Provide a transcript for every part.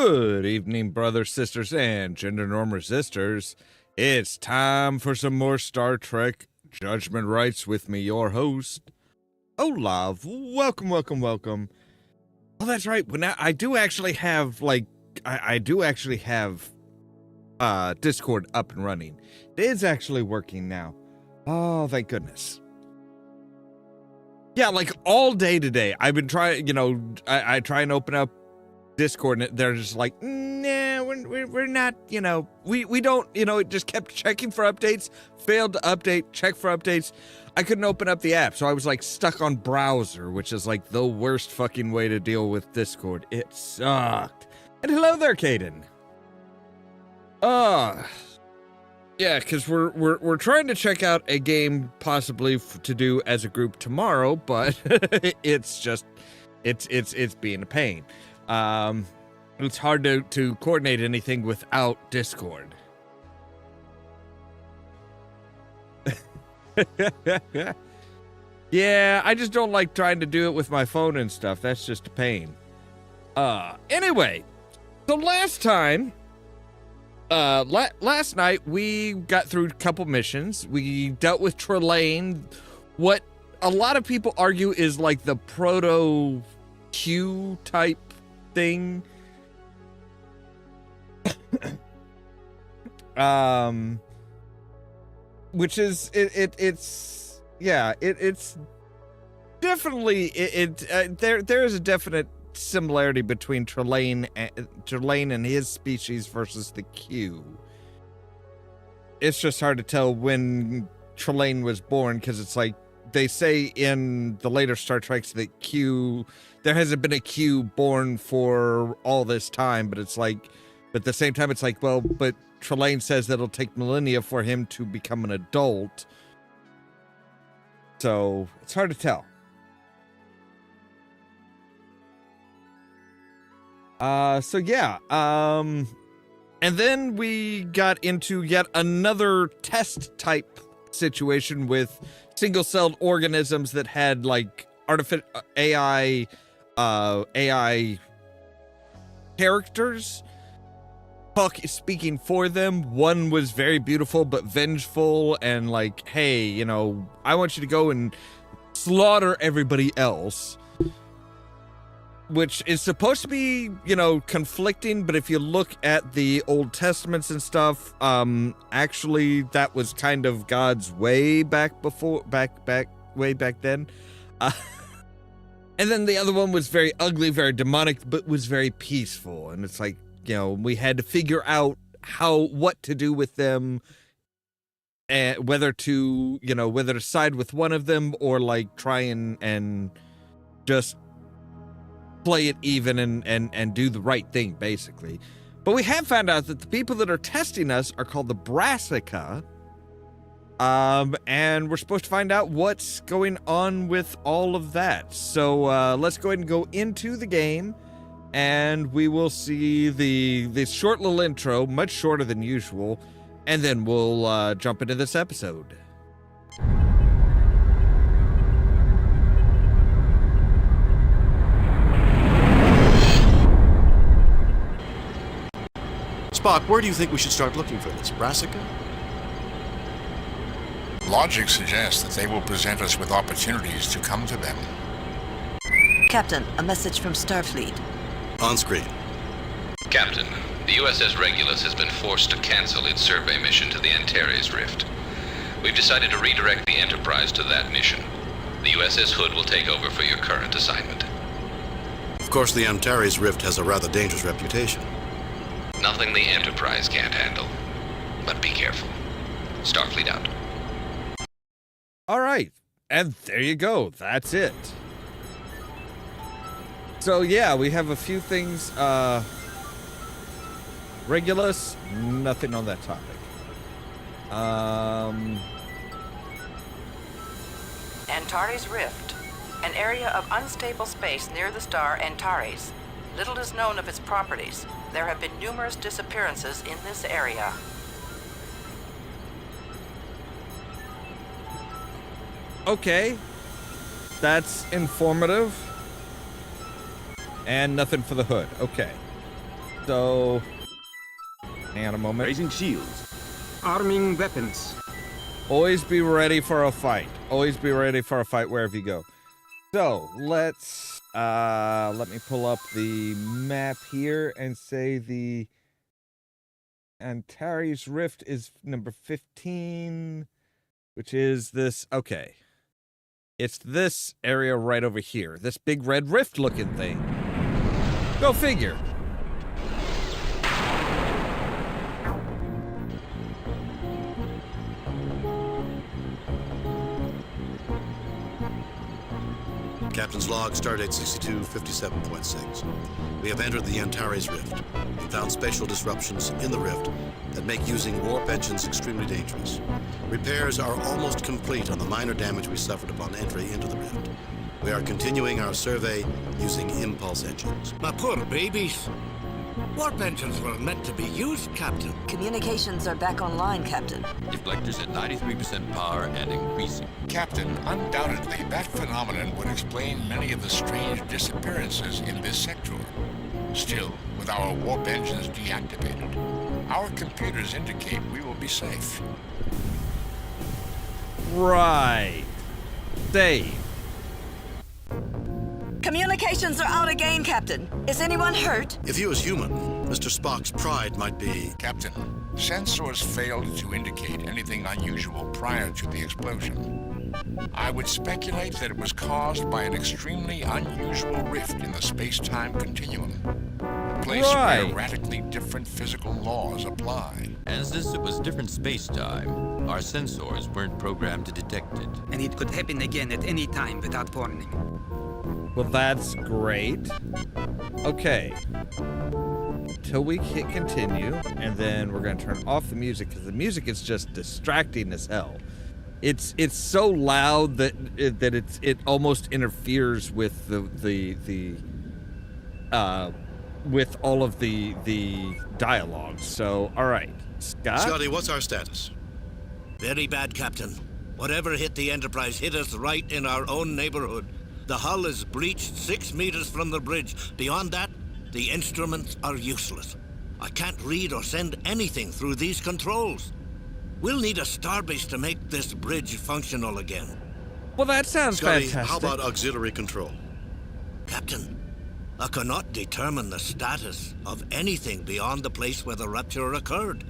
Good evening, brothers, sisters, and gender norm resistors. It's time for some more Star Trek Judgment Rites with me, your host, Ollamh. Welcome, welcome, welcome. Oh, that's right. Well, now I do actually have, Discord up and running. It is actually working now. Oh, thank goodness. Yeah, like all day today, I've been trying, I try and open up Discord and they're just like, nah, we're not, we don't, it just kept checking for updates, failed to update, check for updates. I couldn't open up the app, so I was like stuck on browser, which is like the worst fucking way to deal with Discord. It sucked. And hello there, Caden. Yeah, because we're trying to check out a game possibly to do as a group tomorrow, but it's just it's being a pain. It's hard to coordinate anything without Discord. Yeah, I just don't like trying to do it with my phone and stuff. That's just a pain. Anyway, so last time, last night we got through a couple missions. We dealt with Trelane, what a lot of people argue is like the proto Q type thing. Which is it's definitely there is a definite similarity between Trelane and his species versus the Q. It's just hard to tell when Trelane was born, because it's like they say in the later Star Treks that there hasn't been a Q born for all this time, but it's like, but at the same time, it's like, well, but Trelane says that it'll take millennia for him to become an adult. So it's hard to tell. And then we got into yet another test type situation with single-celled organisms that had like artificial AI characters speaking for them. One was very beautiful but vengeful and like, hey, I want you to go and slaughter everybody else, which is supposed to be, conflicting, but if you look at the Old Testaments and stuff, actually that was kind of God's way way back then. And then the other one was very ugly, very demonic, but was very peaceful. And it's like, we had to figure out what to do with them, and whether to side with one of them or like try and just play it even and do the right thing, basically. But we have found out that the people that are testing us are called the Brassica. And we're supposed to find out what's going on with all of that. So let's go ahead and go into the game, and we will see the short little intro, much shorter than usual, and then we'll jump into this episode. Spock, where do you think we should start looking for this? Brassica? Logic suggests that they will present us with opportunities to come to them. Captain, a message from Starfleet. On screen. Captain, the USS Regulus has been forced to cancel its survey mission to the Antares Rift. We've decided to redirect the Enterprise to that mission. The USS Hood will take over for your current assignment. Of course, the Antares Rift has a rather dangerous reputation. Nothing the Enterprise can't handle. But be careful. Starfleet out. All right, and there you go. That's it. So yeah, we have a few things. Regulus, nothing on that topic. Antares Rift, an area of unstable space near the star Antares. Little is known of its properties. There have been numerous disappearances in this area. Okay, that's informative. And nothing for the Hood. Okay. So, hang on a moment. Raising shields. Arming weapons. Always be ready for a fight. Always be ready for a fight wherever you go. So, let's, let me pull up the map here and say the Antares Rift is number 15, which is this, okay. It's this area right over here. This big red rift looking thing. Go figure. Captain's log, stardate 6257.6. We have entered the Antares Rift and found spatial disruptions in the rift that make using warp engines extremely dangerous. Repairs are almost complete on the minor damage we suffered upon entry into the rift. We are continuing our survey using impulse engines. My poor babies. Warp engines were meant to be used, Captain. Communications are back online, Captain. Deflectors at 93% power and increasing. Captain, undoubtedly that phenomenon would explain many of the strange disappearances in this sector. Still, with our warp engines deactivated, our computers indicate we will be safe. Right. Save. Communications are out again, Captain. Is anyone hurt? If he was human, Mr. Spock's pride might be... Captain, sensors failed to indicate anything unusual prior to the explosion. I would speculate that it was caused by an extremely unusual rift in the space-time continuum. A place where radically different physical laws apply. And since it was different space-time, our sensors weren't programmed to detect it. And it could happen again at any time without warning. Well, that's great. Okay. Until we hit continue, and then we're going to turn off the music, because the music is just distracting as hell. It's so loud that it almost interferes with with all of the dialogue. So, all right, Scott. Scotty, what's our status? Very bad, Captain. Whatever hit the Enterprise hit us right in our own neighborhood. The hull is breached 6 meters from the bridge. Beyond that, the instruments are useless. I can't read or send anything through these controls. We'll need a starbase to make this bridge functional again. Well, that sounds Scotty, fantastic. how about auxiliary control? Captain, I cannot determine the status of anything beyond the place where the rupture occurred.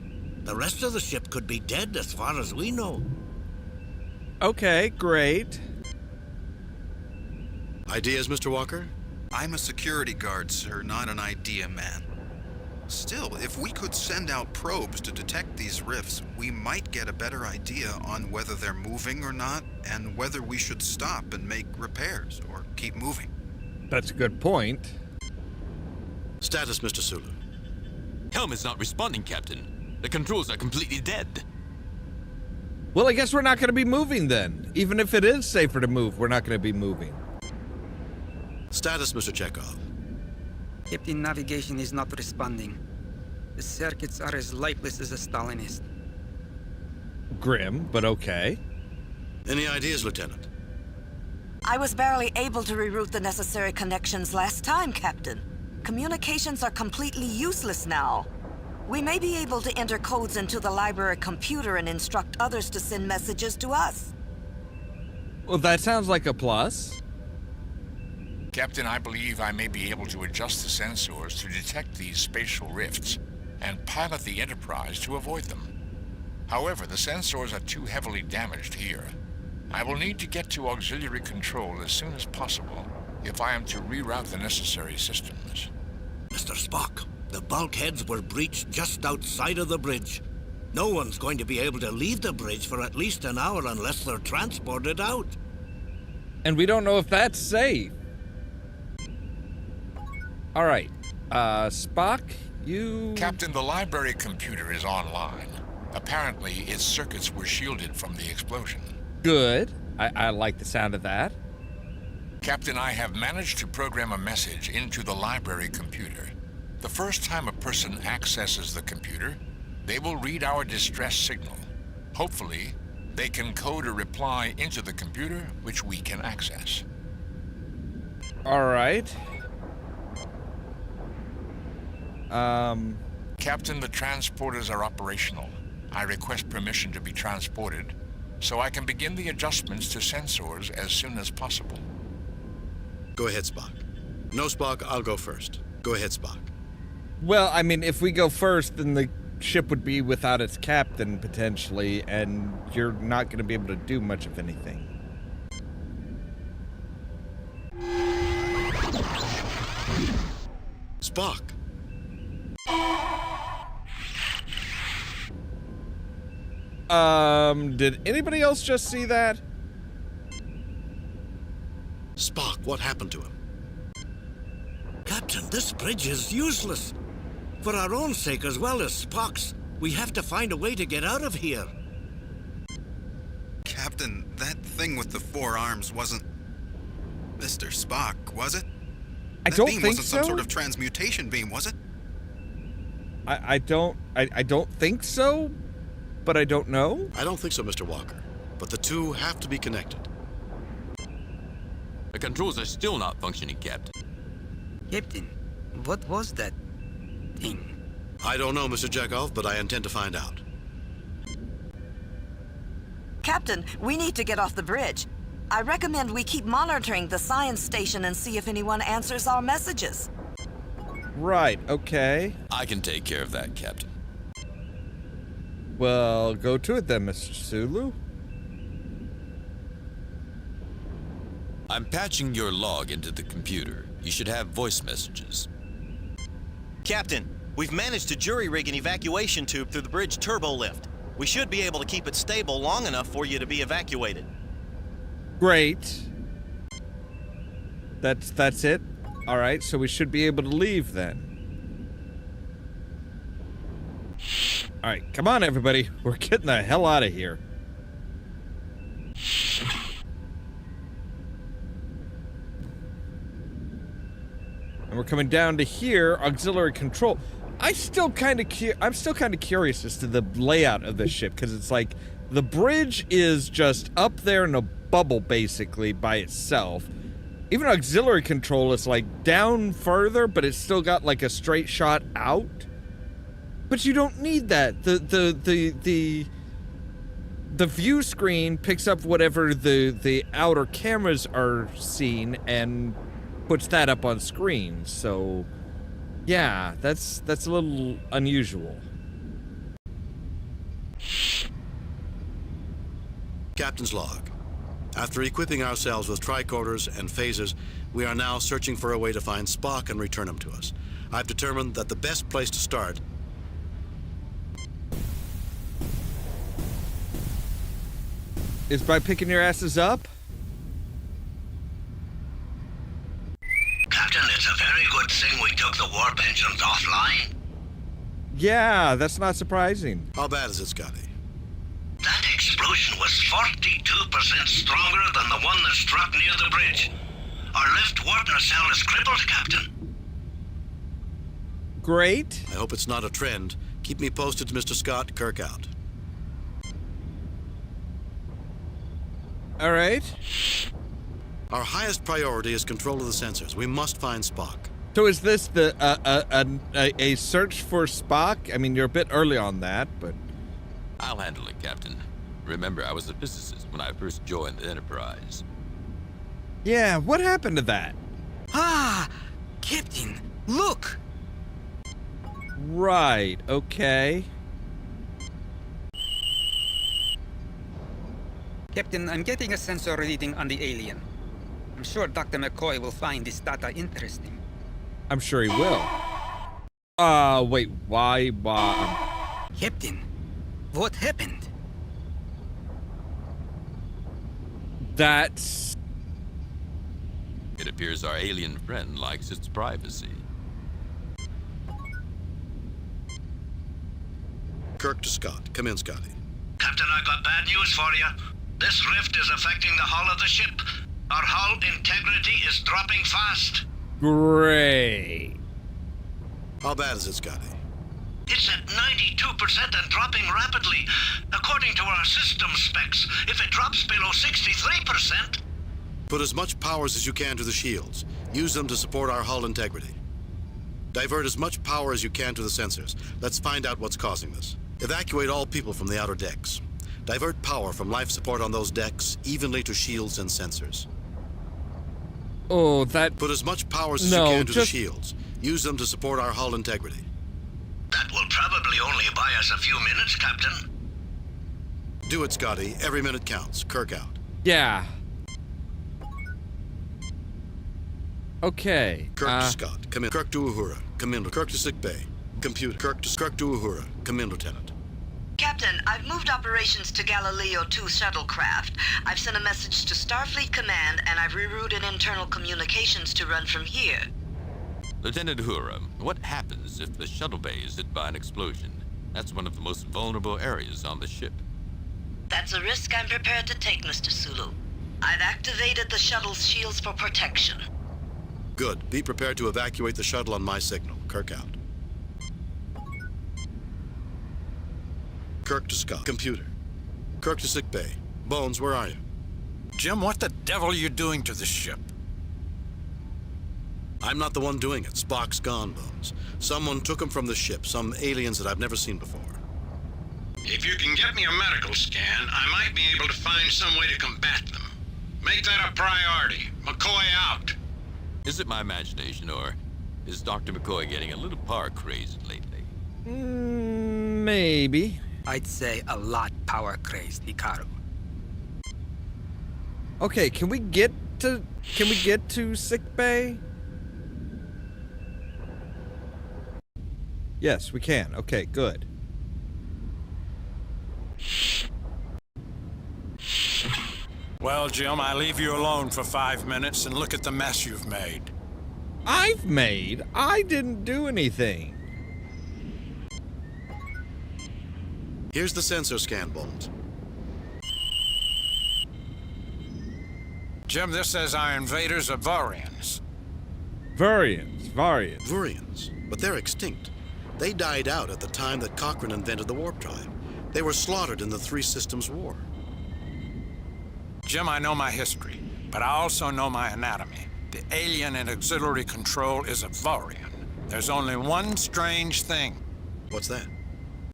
The rest of the ship could be dead as far as we know. Okay, great. Ideas, Mr. Walker? I'm a security guard, sir, not an idea man. Still, if we could send out probes to detect these rifts, we might get a better idea on whether they're moving or not, and whether we should stop and make repairs, or keep moving. That's a good point. Status, Mr. Sulu. Helm is not responding, Captain. The controls are completely dead. Well, I guess we're not going to be moving then. Even if it is safer to move, we're not going to be moving. Status, Mr. Chekhov. Captain, navigation is not responding. The circuits are as lifeless as a Stalinist. Grim, but okay. Any ideas, Lieutenant? I was barely able to reroute the necessary connections last time, Captain. Communications are completely useless now. We may be able to enter codes into the library computer and instruct others to send messages to us. Well, that sounds like a plus. Captain, I believe I may be able to adjust the sensors to detect these spatial rifts and pilot the Enterprise to avoid them. However, the sensors are too heavily damaged here. I will need to get to auxiliary control as soon as possible if I am to reroute the necessary systems. Mr. Spock, the bulkheads were breached just outside of the bridge. No one's going to be able to leave the bridge for at least an hour unless they're transported out. And we don't know if that's safe. All right, Spock, you... Captain, the library computer is online. Apparently, its circuits were shielded from the explosion. Good. I like the sound of that. Captain, I have managed to program a message into the library computer. The first time a person accesses the computer, they will read our distress signal. Hopefully, they can code a reply into the computer, which we can access. All right. Captain, the transporters are operational. I request permission to be transported, so I can begin the adjustments to sensors as soon as possible. Go ahead, Spock. No, Spock, I'll go first. Go ahead, Spock. Well, I mean, if we go first, then the ship would be without its captain, potentially, and you're not going to be able to do much of anything. Spock! Did anybody else just see that? Spock, what happened to him? Captain, this bridge is useless. For our own sake as well as Spock's, we have to find a way to get out of here. Captain, that thing with the 4 arms wasn't Mr. Spock, was it? I That don't beam think wasn't so. some sort of transmutation beam, was it? I don't think so, but I don't know. I don't think so, Mr. Walker. But the two have to be connected. The controls are still not functioning, Captain. Captain, what was that thing? I don't know, Mr. Chekhov, but I intend to find out. Captain, we need to get off the bridge. I recommend we keep monitoring the science station and see if anyone answers our messages. Right, okay. I can take care of that, Captain. Well, go to it then, Mr. Sulu. I'm patching your log into the computer. You should have voice messages. Captain, we've managed to jury-rig an evacuation tube through the bridge turbo lift. We should be able to keep it stable long enough for you to be evacuated. Great. That's it? Alright, so we should be able to leave then. Alright, come on everybody. We're getting the hell out of here. And we're coming down to here, auxiliary control. I'm still kind of curious as to the layout of this ship, because it's like the bridge is just up there in a bubble basically by itself. Even auxiliary control is like down further, but it's still got like a straight shot out. But you don't need that. The view screen picks up whatever the outer cameras are seeing and puts that up on screen. So yeah, that's a little unusual. Captain's log. After equipping ourselves with tricorders and phasers, we are now searching for a way to find Spock and return him to us. I've determined that the best place to start is by picking your asses up. Captain, it's a very good thing we took the warp engines offline. Yeah, that's not surprising. How bad is it, Scotty? That explosion was 42% stronger than the one that struck near the bridge. Our left warp nacelle is crippled, Captain. Great. I hope it's not a trend. Keep me posted, Mr. Scott. Kirk out. All right. Our highest priority is control of the sensors. We must find Spock. So is this the a search for Spock? I mean, you're a bit early on that, but I'll handle it, Captain. Remember, I was a physicist when I first joined the Enterprise. yeah, what happened to that? Ah! Captain, look! Right, okay. Captain, I'm getting a sensor reading on the alien. I'm sure Dr. McCoy will find this data interesting. I'm sure he will. Wait, why? Captain, what happened? That's... It appears our alien friend likes its privacy. Kirk to Scott. Come in, Scotty. Captain, I got bad news for you. This rift is affecting the hull of the ship. Our hull integrity is dropping fast. great. How bad is it, Scotty? It's at 92% and dropping rapidly. According to our system specs, if it drops below 63%... Put as much powers as you can to the shields. Use them to support our hull integrity. Divert as much power as you can to the sensors. Let's find out what's causing this. Evacuate all people from the outer decks. Divert power from life support on those decks evenly to shields and sensors. Oh, that... Put as much power as you can to the shields. Use them to support our hull integrity. That will probably only buy us a few minutes, Captain. Do it, Scotty. Every minute counts. Kirk out. Yeah. Okay. Kirk to Scott. Come in. Kirk to Uhura. Come in. Kirk to sick bay. Computer. Kirk to Uhura. Come in, Lieutenant. Captain, I've moved operations to Galileo 2 shuttlecraft. I've sent a message to Starfleet Command, and I've rerouted internal communications to run from here. Lieutenant Uhura, what happens if the shuttle bay is hit by an explosion? That's one of the most vulnerable areas on the ship. That's a risk I'm prepared to take, Mr. Sulu. I've activated the shuttle's shields for protection. Good. Be prepared to evacuate the shuttle on my signal. Kirk out. Kirk to Scott. Computer. Kirk to sick bay. Bones, where are you? Jim, what the devil are you doing to the ship? I'm not the one doing it. Spock's gone, Bones. Someone took him from the ship. Some aliens that I've never seen before. If you can get me a medical scan, I might be able to find some way to combat them. Make that a priority. McCoy out. Is it my imagination, or is Dr. McCoy getting a little par-crazed lately? Maybe. I'd say a lot power-crazed, Hikaru. Okay, can we get to sick bay? Yes, we can. Okay, good. Well, Jim, I leave you alone for 5 minutes and look at the mess you've made. I've made? I didn't do anything. Here's the sensor scan, Bones. Jim, this says our invaders are Vorians. Vurians. But they're extinct. They died out at the time that Cochrane invented the warp drive. They were slaughtered in the Three Systems War. Jim, I know my history, but I also know my anatomy. The alien in auxiliary control is a Vorian. There's only one strange thing. What's that?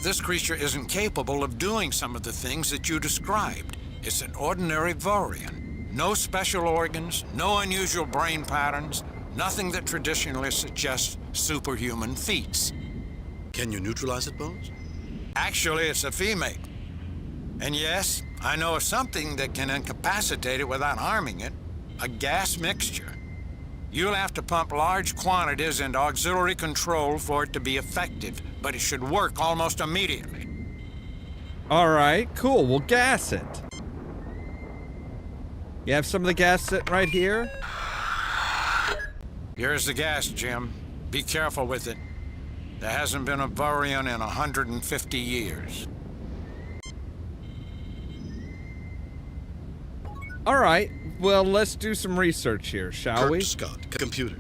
This creature isn't capable of doing some of the things that you described. It's an ordinary Vorian. No special organs, no unusual brain patterns, nothing that traditionally suggests superhuman feats. Can you neutralize it, Bones? Actually, it's a female. And yes, I know of something that can incapacitate it without harming it. A gas mixture. You'll have to pump large quantities into auxiliary control for it to be effective, but it should work almost immediately. All right, cool. We'll gas it. You have some of the gas sitting right here? Here's the gas, Jim. Be careful with it. There hasn't been a Vorian in 150 years. All right. Well, let's do some research here, shall we? Scott, computer.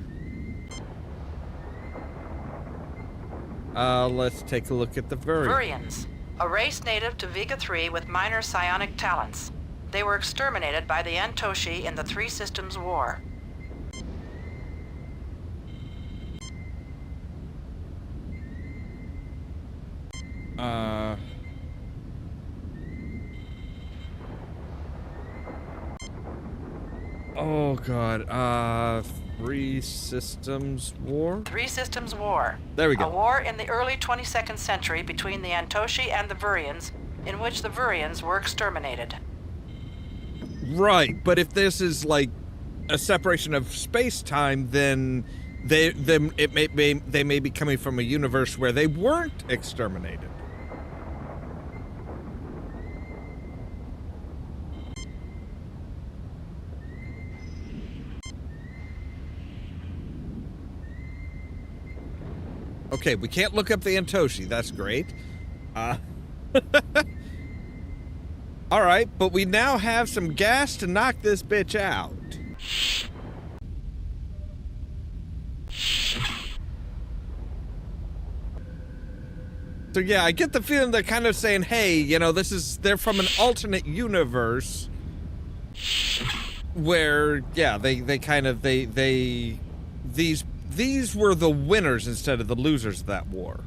Let's take a look at the Vurians. Vurians, a race native to Vega 3 with minor psionic talents. They were exterminated by the Antoshi in the Three Systems War. Oh, God. Three Systems War? Three Systems War. There we go. A war in the early 22nd century between the Antoshi and the Vurians, in which the Vurians were exterminated. Right, but if this is like a separation of space-time, then they may be coming from a universe where they weren't exterminated. Okay, we can't look up the Antoshi. That's great. All right, but we now have some gas to knock this bitch out. So yeah, I get the feeling they're kind of saying, hey, you know, they're from an alternate universe where, yeah, these these were the winners instead of the losers of that war.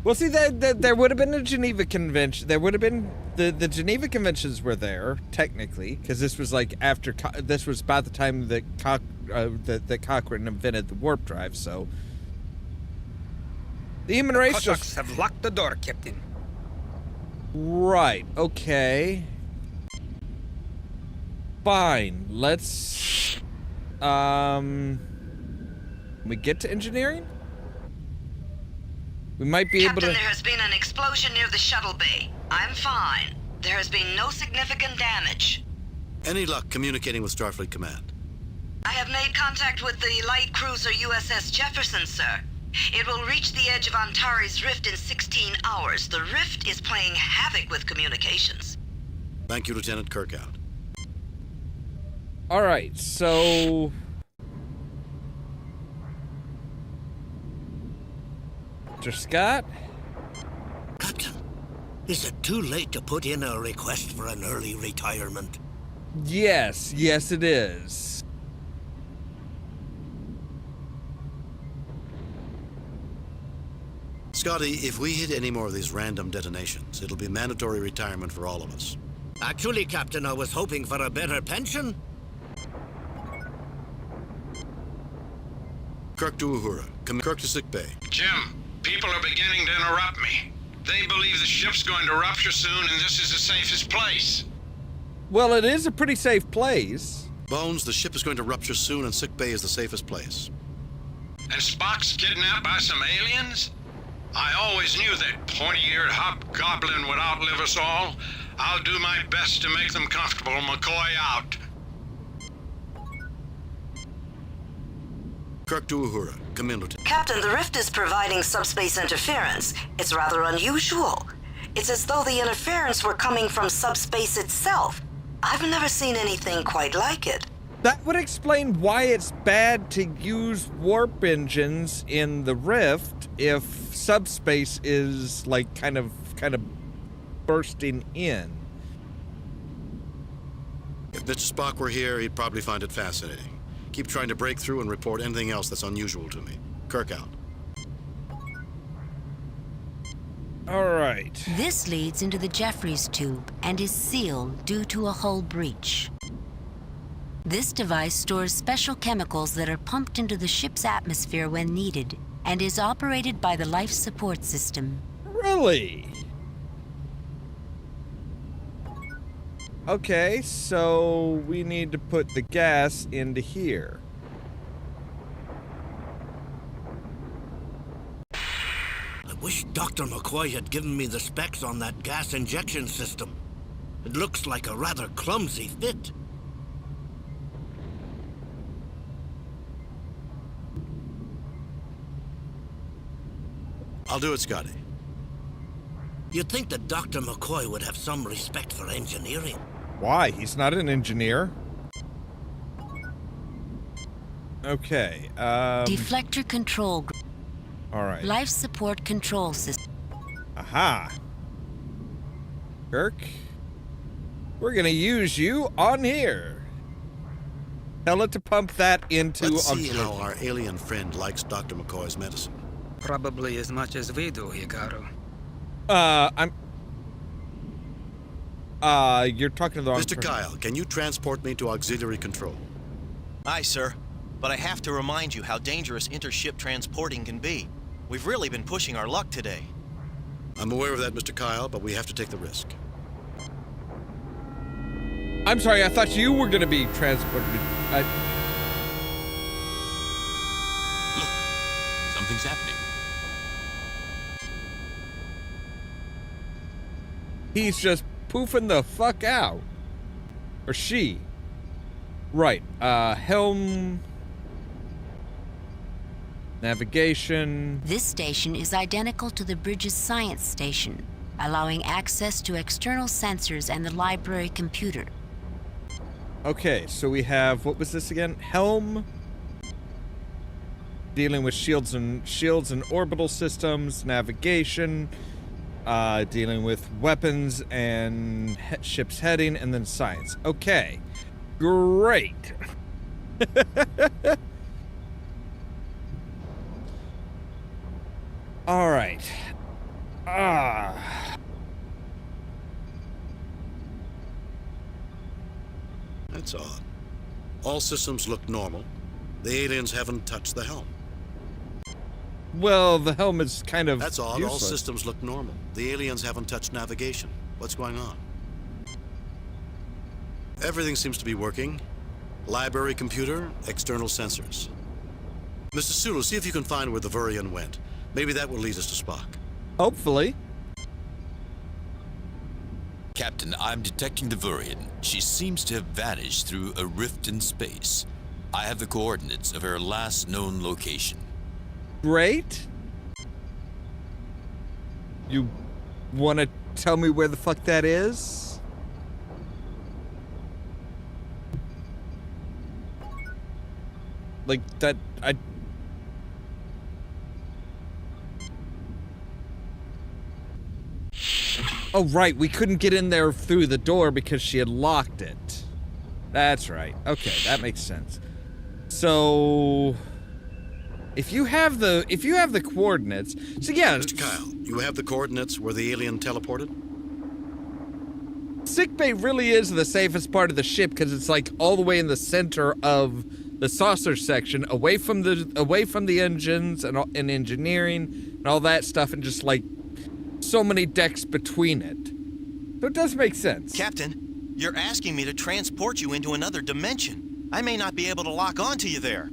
Well, see, there would have been a Geneva Convention. There would have been the Geneva Conventions were there technically, because this was like after this was about the time that that Cochrane invented the warp drive. So the human race Cossacks have locked the door, Captain. Right. Okay. Fine. Let's we get to engineering? We might be able to... Captain, there has been an explosion near the shuttle bay. I'm fine. There has been no significant damage. Any luck communicating with Starfleet Command? I have made contact with the light cruiser USS Jefferson, sir. It will reach the edge of Antares Rift in 16 hours. The Rift is playing havoc with communications. Thank you, Lieutenant Kirkout. All right, so... Mr. Scott? Captain, is it too late to put in a request for an early retirement? Yes, yes it is. Scotty, if we hit any more of these random detonations, it'll be mandatory retirement for all of us. Actually, Captain, I was hoping for a better pension. Kirk to Uhura. Kirk to sick bay. Jim, people are beginning to interrupt me. They believe the ship's going to rupture soon and this is the safest place. Well, it is a pretty safe place. Bones, the ship is going to rupture soon and sick bay is the safest place. And Spock's kidnapped by some aliens? I always knew that pointy-eared hobgoblin would outlive us all. I'll do my best to make them comfortable. McCoy out. Kirk to Uhura. Come in, Lieutenant. Captain, the Rift is providing subspace interference. It's rather unusual. It's as though the interference were coming from subspace itself. I've never seen anything quite like it. That would explain why it's bad to use warp engines in the Rift if subspace is like kind of bursting in. If Mr. Spock were here, he'd probably find it fascinating. Keep trying to break through and report anything else that's unusual to me. Kirk out. All right. This leads into the Jeffries tube and is sealed due to a hull breach. This device stores special chemicals that are pumped into the ship's atmosphere when needed and is operated by the life support system. Really? Okay, so we need to put the gas into here. I wish Dr. McCoy had given me the specs on that gas injection system. It looks like a rather clumsy fit. I'll do it, Scotty. You'd think that Dr. McCoy would have some respect for engineering. Why? He's not an engineer. Okay, Deflector control. All right. Life support control system. Aha. Kirk, we're gonna use you on here. Tell it to pump that into... Let's see how our alien friend likes Dr. McCoy's medicine. Probably as much as we do, Hikaru. You're talking to the wrong Mr. person. Kyle, can you transport me to auxiliary control? Aye, sir. But I have to remind you how dangerous intership transporting can be. We've really been pushing our luck today. I'm aware of that, Mr. Kyle, but we have to take the risk. I'm sorry, I thought you were gonna be transported. Look, something's happening. He's just poofing the fuck out. Or she. Right, helm... Navigation... This station is identical to the bridge's science station, allowing access to external sensors and the library computer. Okay, so we have, what was this again? Helm... Dealing with shields and orbital systems, navigation, dealing with weapons and ship's heading, and then science. Okay, great. All right. That's odd. All systems look normal. The aliens haven't touched the helm. Well, the helm is kind of That's odd. useless. All systems look normal. The aliens haven't touched navigation. What's going on? Everything seems to be working. Library computer, external sensors. Mr. Sulu, see if you can find where the Vurian went. Maybe that will lead us to Spock. Hopefully. Captain, I'm detecting the Vurian. She seems to have vanished through a rift in space. I have the coordinates of her last known location. Great. You want to tell me where the fuck that is? Like that, Oh, right, we couldn't get in there through the door because she had locked it. That's right. Okay, that makes sense. So, if you have the coordinates, so yeah. Mr. Kyle, you have the coordinates where the alien teleported? Sickbay really is the safest part of the ship because it's like all the way in the center of the saucer section, away from the engines and engineering and all that stuff, and just like so many decks between it. So it does make sense. Captain, you're asking me to transport you into another dimension. I may not be able to lock onto you there.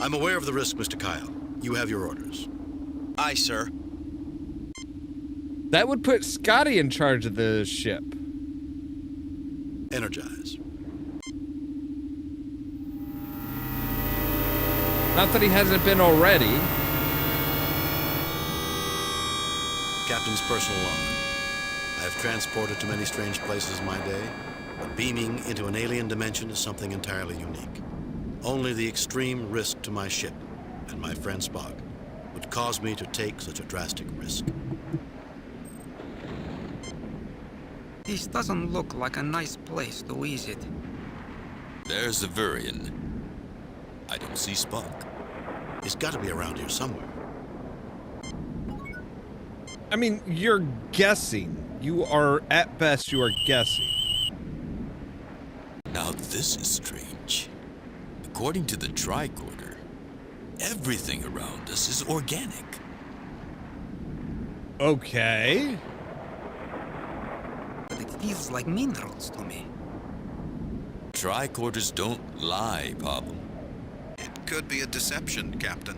I'm aware of the risk, Mr. Kyle. You have your orders. Aye, sir. That would put Scotty in charge of the ship. Energize. Not that he hasn't been already. Captain's personal log. I have transported to many strange places in my day, but beaming into an alien dimension is something entirely unique. Only the extreme risk to my ship and my friend Spock would cause me to take such a drastic risk. This doesn't look like a nice place to visit. There's the Vurian. I don't see Spock. He's got to be around here somewhere. I mean, you're guessing. You are, at best, you are guessing. Now this is strange. According to the tricorder, everything around us is organic. Okay. But it feels like minerals to me. Tricorders don't lie, Pablo. It could be a deception, Captain.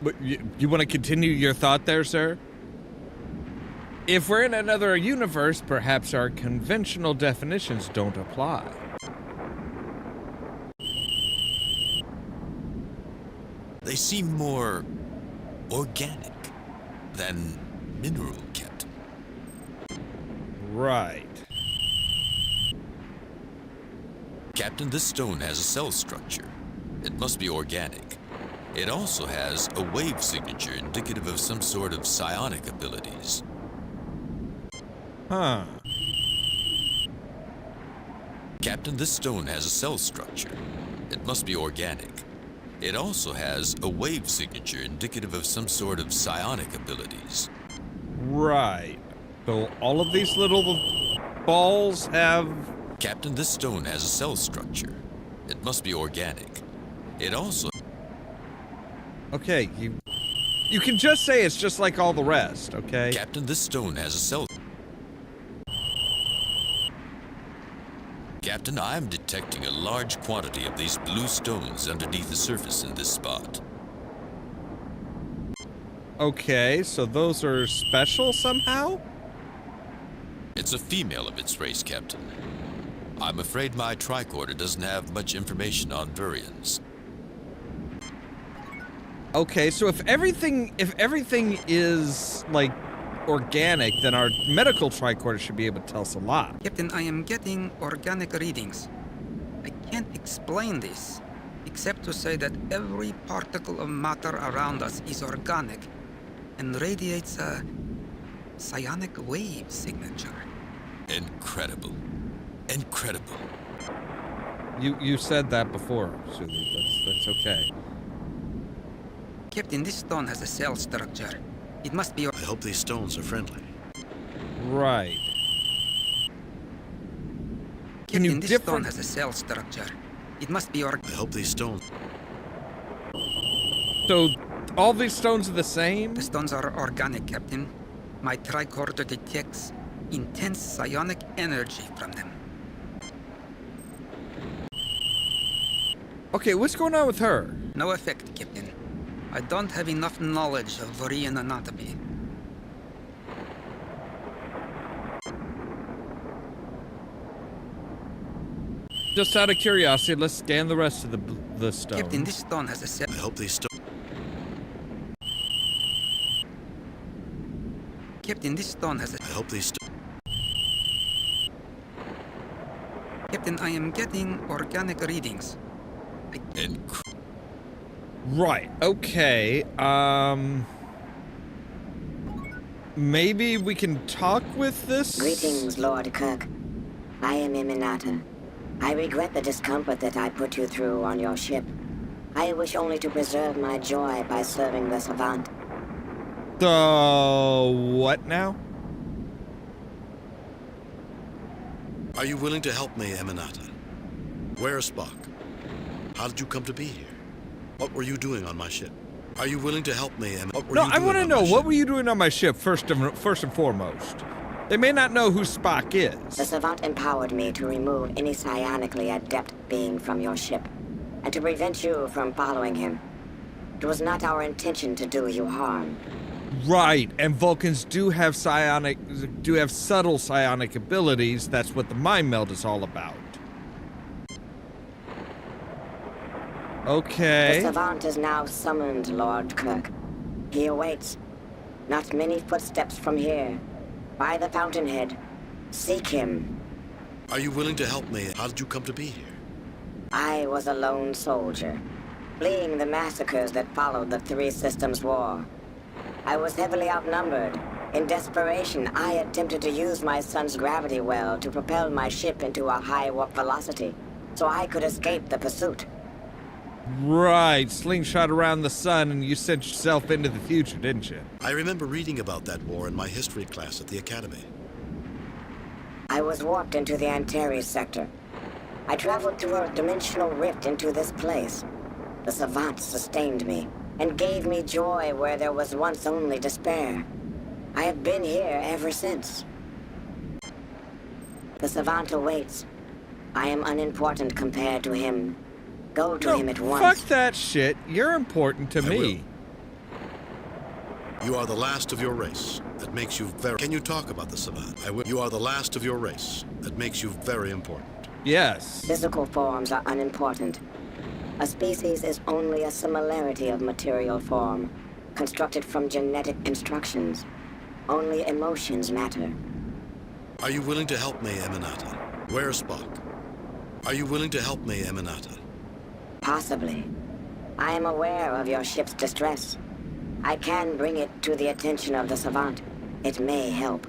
But you want to continue your thought there, sir? If we're in another universe, perhaps our conventional definitions don't apply. They seem more organic than mineral, Captain. Right. Captain, this stone has a cell structure. It must be organic. It also has a wave signature indicative of some sort of psionic abilities. Huh. Captain, this stone has a cell structure. It must be organic. It also has a wave signature indicative of some sort of psionic abilities. Right. So all of these little balls have... Captain, this stone has a cell structure. It must be organic. It also... Okay, you can just say it's just like all the rest, okay? Captain, this stone has a cell... Captain, I'm detecting a large quantity of these blue stones underneath the surface in this spot. Okay, so those are special somehow? It's a female of its race, Captain. I'm afraid my tricorder doesn't have much information on Vurians. Okay, so if everything is like organic, then our medical tricorder should be able to tell us a lot. Captain, I am getting organic readings. I can't explain this, except to say that every particle of matter around us is organic and radiates a psionic wave signature. Incredible. Incredible. You said that before, Sulu. That's okay. Captain, this stone has a cell structure. It must be... I hope these stones are friendly. Right. Can Captain, you this stone has a cell structure. It must be... I hope these stones... So, all these stones are the same? The stones are organic, Captain. My tricorder detects intense psionic energy from them. Okay, what's going on with her? No effect, Captain. I don't have enough knowledge of Vorian anatomy. Just out of curiosity, let's scan the rest of the stone. Captain, this stone has a cell... I hope these stones... Captain, this stone has a... I hope these stones... Captain, I am getting organic readings. Right, okay, maybe we can talk with this? Greetings, Lord Kirk. I am Iminata. I regret the discomfort that I put you through on your ship. I wish only to preserve my joy by serving the Savant. So, what now? Are you willing to help me, Eminata? Where's Spock? How did you come to be here? What were you doing on my ship? Are you willing to help me, Eminata? No, I want to know, what were you doing on my ship first and foremost? They may not know who Spock is. The Savant empowered me to remove any psionically adept being from your ship, and to prevent you from following him. It was not our intention to do you harm. Right, and Vulcans do have subtle psionic abilities. That's what the mind meld is all about. Okay. The Savant is now summoned, Lord Kirk. He awaits. Not many footsteps from here. By the fountainhead. Seek him. Are you willing to help me? How did you come to be here? I was a lone soldier, fleeing the massacres that followed the Three Systems War. I was heavily outnumbered. In desperation, I attempted to use my son's gravity well to propel my ship into a high warp velocity, so I could escape the pursuit. Right, slingshot around the sun and you sent yourself into the future, didn't you? I remember reading about that war in my history class at the Academy. I was warped into the Antares sector. I traveled through a dimensional rift into this place. The Savant sustained me and gave me joy where there was once only despair. I have been here ever since. The Savant awaits. I am unimportant compared to him. Go to him at once. Fuck that shit. You're important to me. You are the last of your race. That makes you very... Can you talk about the Savant? I will. You are the last of your race. That makes you very important. Yes. Physical forms are unimportant. A species is only a similarity of material form, constructed from genetic instructions. Only emotions matter. Are you willing to help me, Eminata? Where's Spock? Are you willing to help me, Eminata? Possibly. I am aware of your ship's distress. I can bring it to the attention of the Savant. It may help.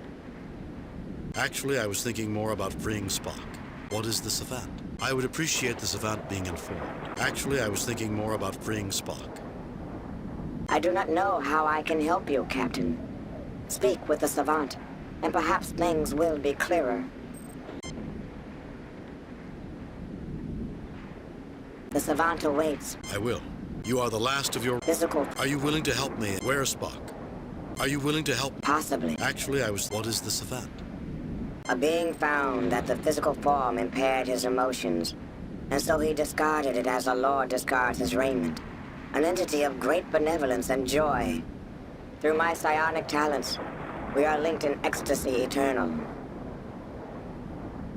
Actually, I was thinking more about freeing Spock. What is the Savant? I would appreciate the Savant being informed. Actually, I was thinking more about freeing Spock. I do not know how I can help you, Captain. Speak with the Savant, and perhaps things will be clearer. The Savant awaits. I will. You are the last of your... Physical... Are you willing to help me? Where's Spock? Are you willing to help? Possibly. Actually, I was... What is the Savant? A being found that the physical form impaired his emotions, and so he discarded it as a lord discards his raiment. An entity of great benevolence and joy. Through my psionic talents, we are linked in ecstasy eternal.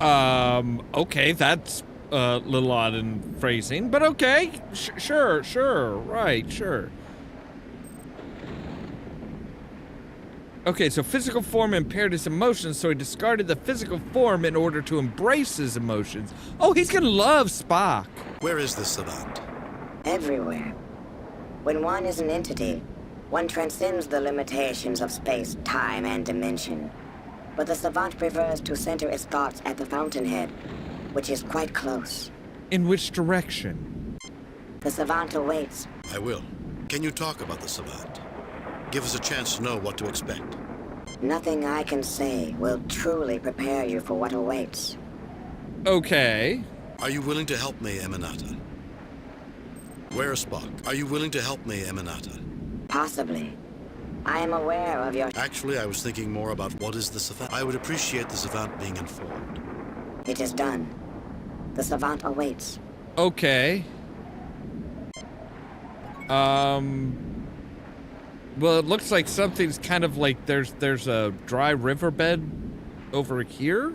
Okay, that's a little odd in phrasing, but okay. Sure, right, sure. Okay, so physical form impaired his emotions, so he discarded the physical form in order to embrace his emotions. Oh, he's gonna love Spock. Where is the Savant? Everywhere. When one is an entity, one transcends the limitations of space, time, and dimension. But the Savant prefers to center its thoughts at the fountainhead. which is quite close. In which direction? The Savant awaits. I will. Can you talk about the Savant? Give us a chance to know what to expect. Nothing I can say will truly prepare you for what awaits. Okay. Are you willing to help me, Eminata? Where's Spock? Are you willing to help me, Eminata? Possibly. I am aware of your... Actually, I was thinking more about what is the Savant. I would appreciate the Savant being informed. It is done. The Savant awaits. Okay. Well, it looks like something's kind of like there's a dry riverbed over here.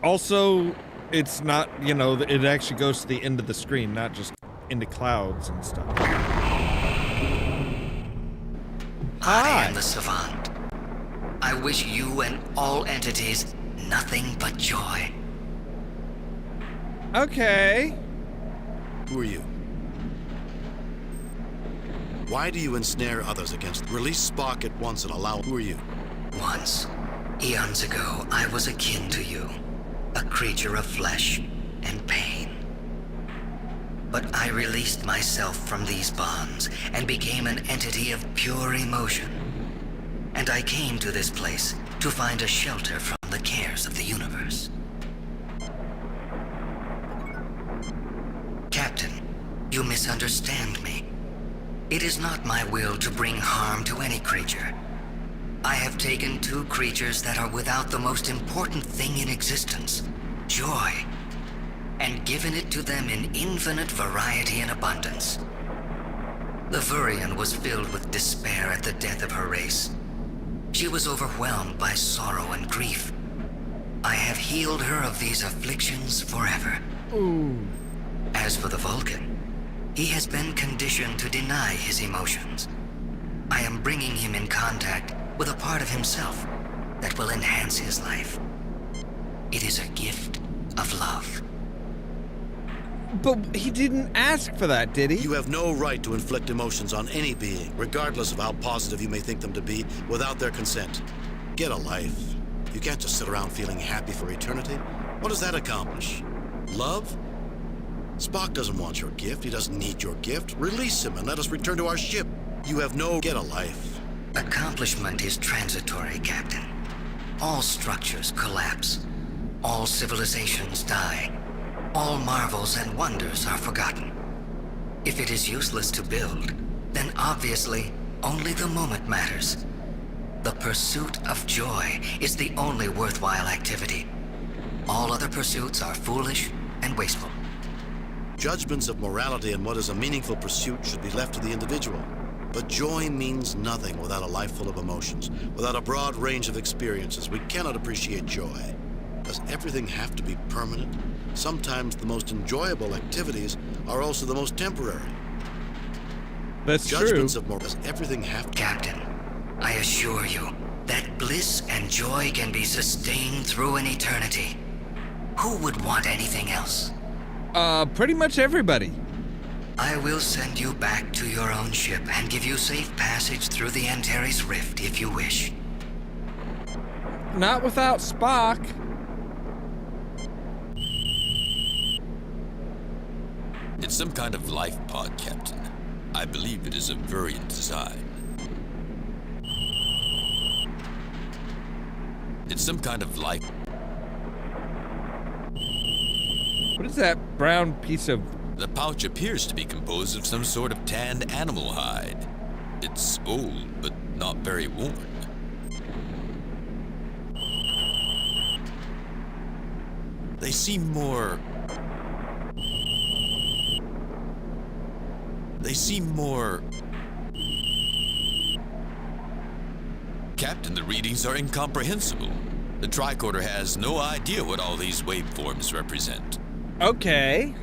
Also, it's not, you know, it actually goes to the end of the screen, not just into clouds and stuff. I am the Savant. I wish you and all entities nothing but joy. Okay. Who are you? Why do you ensnare others against... Release Spock at once and allow... Who are you? Once, eons ago, I was akin to you. A creature of flesh and pain. But I released myself from these bonds and became an entity of pure emotion. And I came to this place to find a shelter from the cares of the universe. Captain, you misunderstand me. It is not my will to bring harm to any creature. I have taken two creatures that are without the most important thing in existence, joy, and given it to them in infinite variety and abundance. The Vurian was filled with despair at the death of her race. She was overwhelmed by sorrow and grief. I have healed her of these afflictions forever. Ooh. As for the Vulcan, he has been conditioned to deny his emotions. I am bringing him in contact with a part of himself that will enhance his life. It is a gift of love. But he didn't ask for that, did he? You have no right to inflict emotions on any being, regardless of how positive you may think them to be, without their consent. Get a life. You can't just sit around feeling happy for eternity. What does that accomplish? Love? Spock doesn't want your gift. He doesn't need your gift. Release him and let us return to our ship. You have no... Get a life. Accomplishment is transitory, Captain. All structures collapse. All civilizations die. All marvels and wonders are forgotten. If it is useless to build, then obviously only the moment matters. The pursuit of joy is the only worthwhile activity. All other pursuits are foolish and wasteful. Judgments of morality and what is a meaningful pursuit should be left to the individual. But joy means nothing without a life full of emotions, without a broad range of experiences. We cannot appreciate joy. Does everything have to be permanent? Sometimes the most enjoyable activities are also the most temporary. That's Judgments true. of does everything have to... Captain, I assure you that bliss and joy can be sustained through an eternity. Who would want anything else? Pretty much everybody. I will send you back to your own ship and give you safe passage through the Antares Rift if you wish. Not without Spock. It's some kind of life pod, Captain. I believe it is of Vurian design. It's some kind of life... What is that brown piece of... The pouch appears to be composed of some sort of tanned animal hide. It's old, but not very worn. They seem more... Captain, the readings are incomprehensible. The tricorder has no idea what all these waveforms represent. Okay.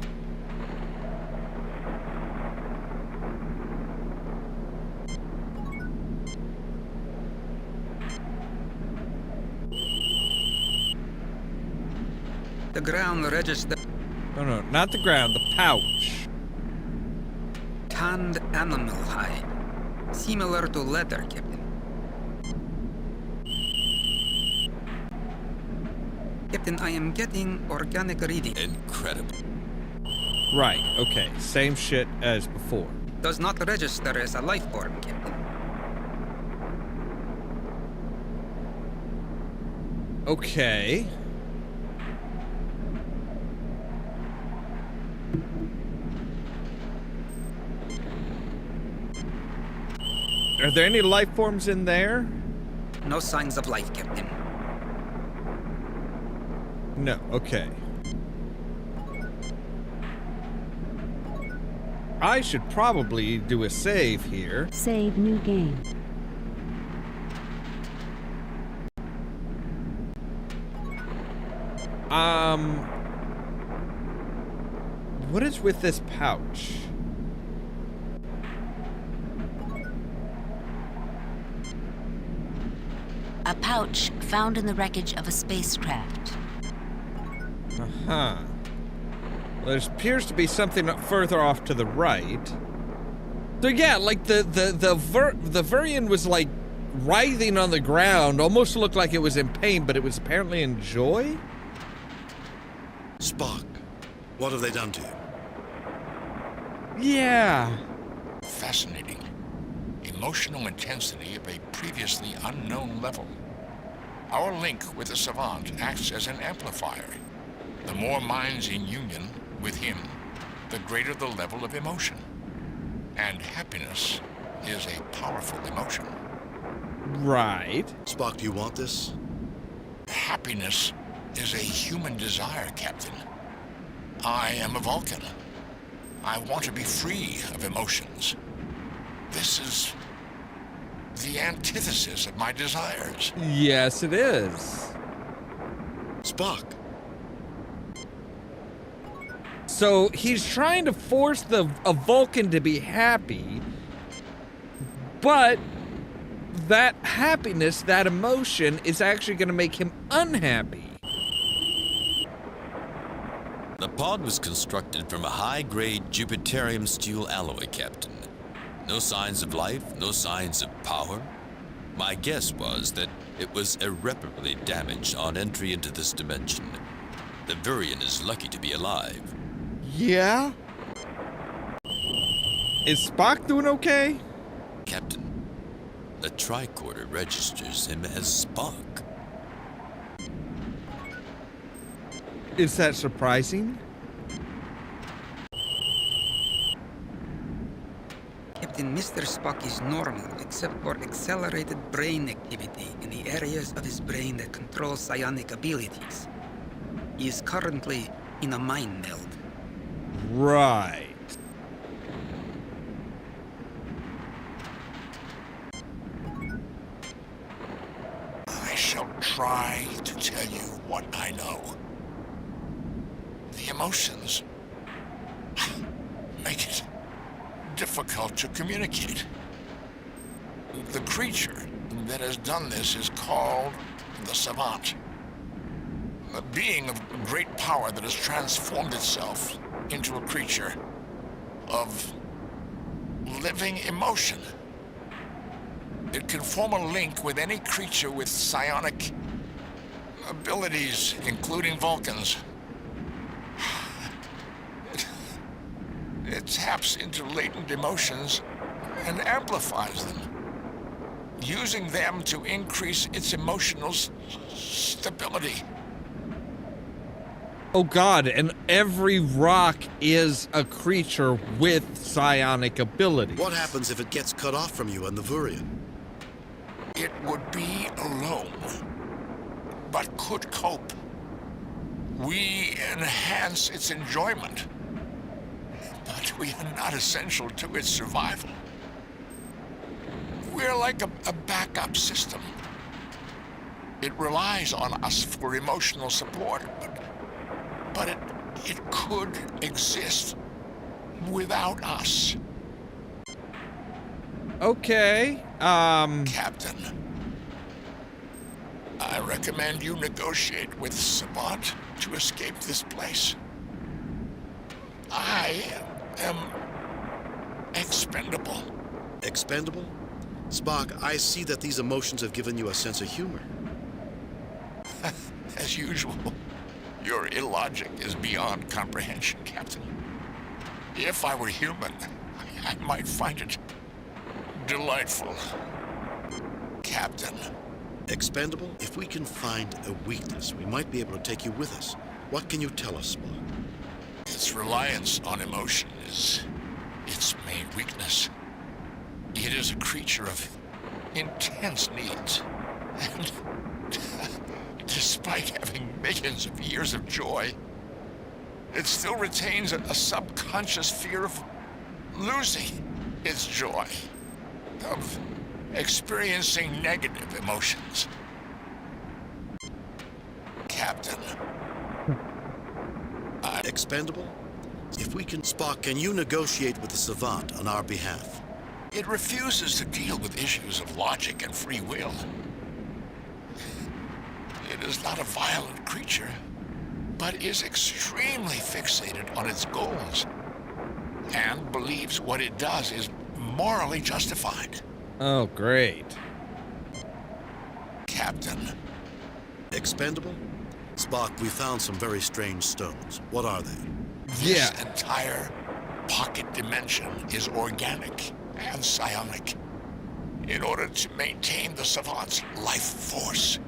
The ground register. No, not the ground, the pouch. Tanned animal hide. Similar to leather, Captain. Captain, I am getting organic reading. Incredible. Right, okay. Same shit as before. Does not register as a life form, Captain. Okay. Are there any life forms in there? No signs of life, Captain. No, okay. I should probably do a save here. Save new game. What is with this pouch? A pouch found in the wreckage of a spacecraft. Uh-huh. Well, there appears to be something further off to the right. So yeah, like the Virion was like writhing on the ground, almost looked like it was in pain, but it was apparently in joy? Spock, what have they done to you? Yeah. Fascinating. Emotional intensity of a previously unknown level. Our link with the Savant acts as an amplifier. The more minds in union with him, the greater the level of emotion. And happiness is a powerful emotion. Right. Spock, do you want this? Happiness is a human desire, Captain. I am a Vulcan. I want to be free of emotions. This is the antithesis of my desires. Yes, it is. Spock. So he's trying to force a Vulcan to be happy, but that happiness, that emotion, is actually going to make him unhappy. The pod was constructed from a high-grade Jupiterium steel alloy, Captain. No signs of life, no signs of power. My guess was that it was irreparably damaged on entry into this dimension. The Virion is lucky to be alive. Yeah? Is Spock doing okay? Captain, the tricorder registers him as Spock. Is that surprising? Captain, Mr. Spock is normal except for accelerated brain activity in the areas of his brain that control psionic abilities. He is currently in a mind meld. Right. I shall try to tell you what I know. The emotions make it difficult to communicate. The creature that has done this is called the Savant. A being of great power that has transformed itself into a creature of living emotion. It can form a link with any creature with psionic abilities, including Vulcans. It taps into latent emotions and amplifies them, using them to increase its emotional stability. Oh god, and every rock is a creature with psionic ability. What happens if it gets cut off from you and the Virion? It would be alone, but could cope. We enhance its enjoyment, but we are not essential to its survival. We're like a backup system. It relies on us for emotional support, but it could exist without us. Okay, Captain, I recommend you negotiate with Savant to escape this place. I am expendable. Expendable? Spock, I see that these emotions have given you a sense of humor. As usual, your illogic is beyond comprehension, Captain. If I were human, I might find it delightful. Captain. Expendable, if we can find a weakness, we might be able to take you with us. What can you tell us, Spock? Its reliance on emotion is its main weakness. It is a creature of intense needs. And despite having millions of years of joy, it still retains a subconscious fear of losing its joy, of experiencing negative emotions. Captain. Expendable? If we can, Spock, can you negotiate with the Savant on our behalf? It refuses to deal with issues of logic and free will. It is not a violent creature, but is extremely fixated on its goals and believes what it does is morally justified. Oh, great. Captain. Expendable? Spock, we found some very strange stones. What are they? This entire pocket dimension is organic and psionic in order to maintain the Savant's life force.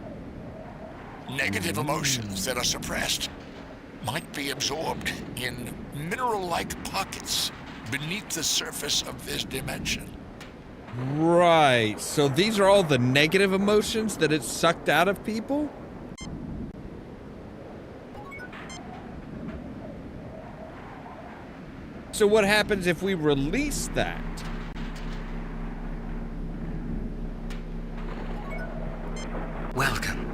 Negative emotions that are suppressed might be absorbed in mineral-like pockets beneath the surface of this dimension. Right. So these are all the negative emotions that it sucked out of people? So what happens if we release that? Welcome.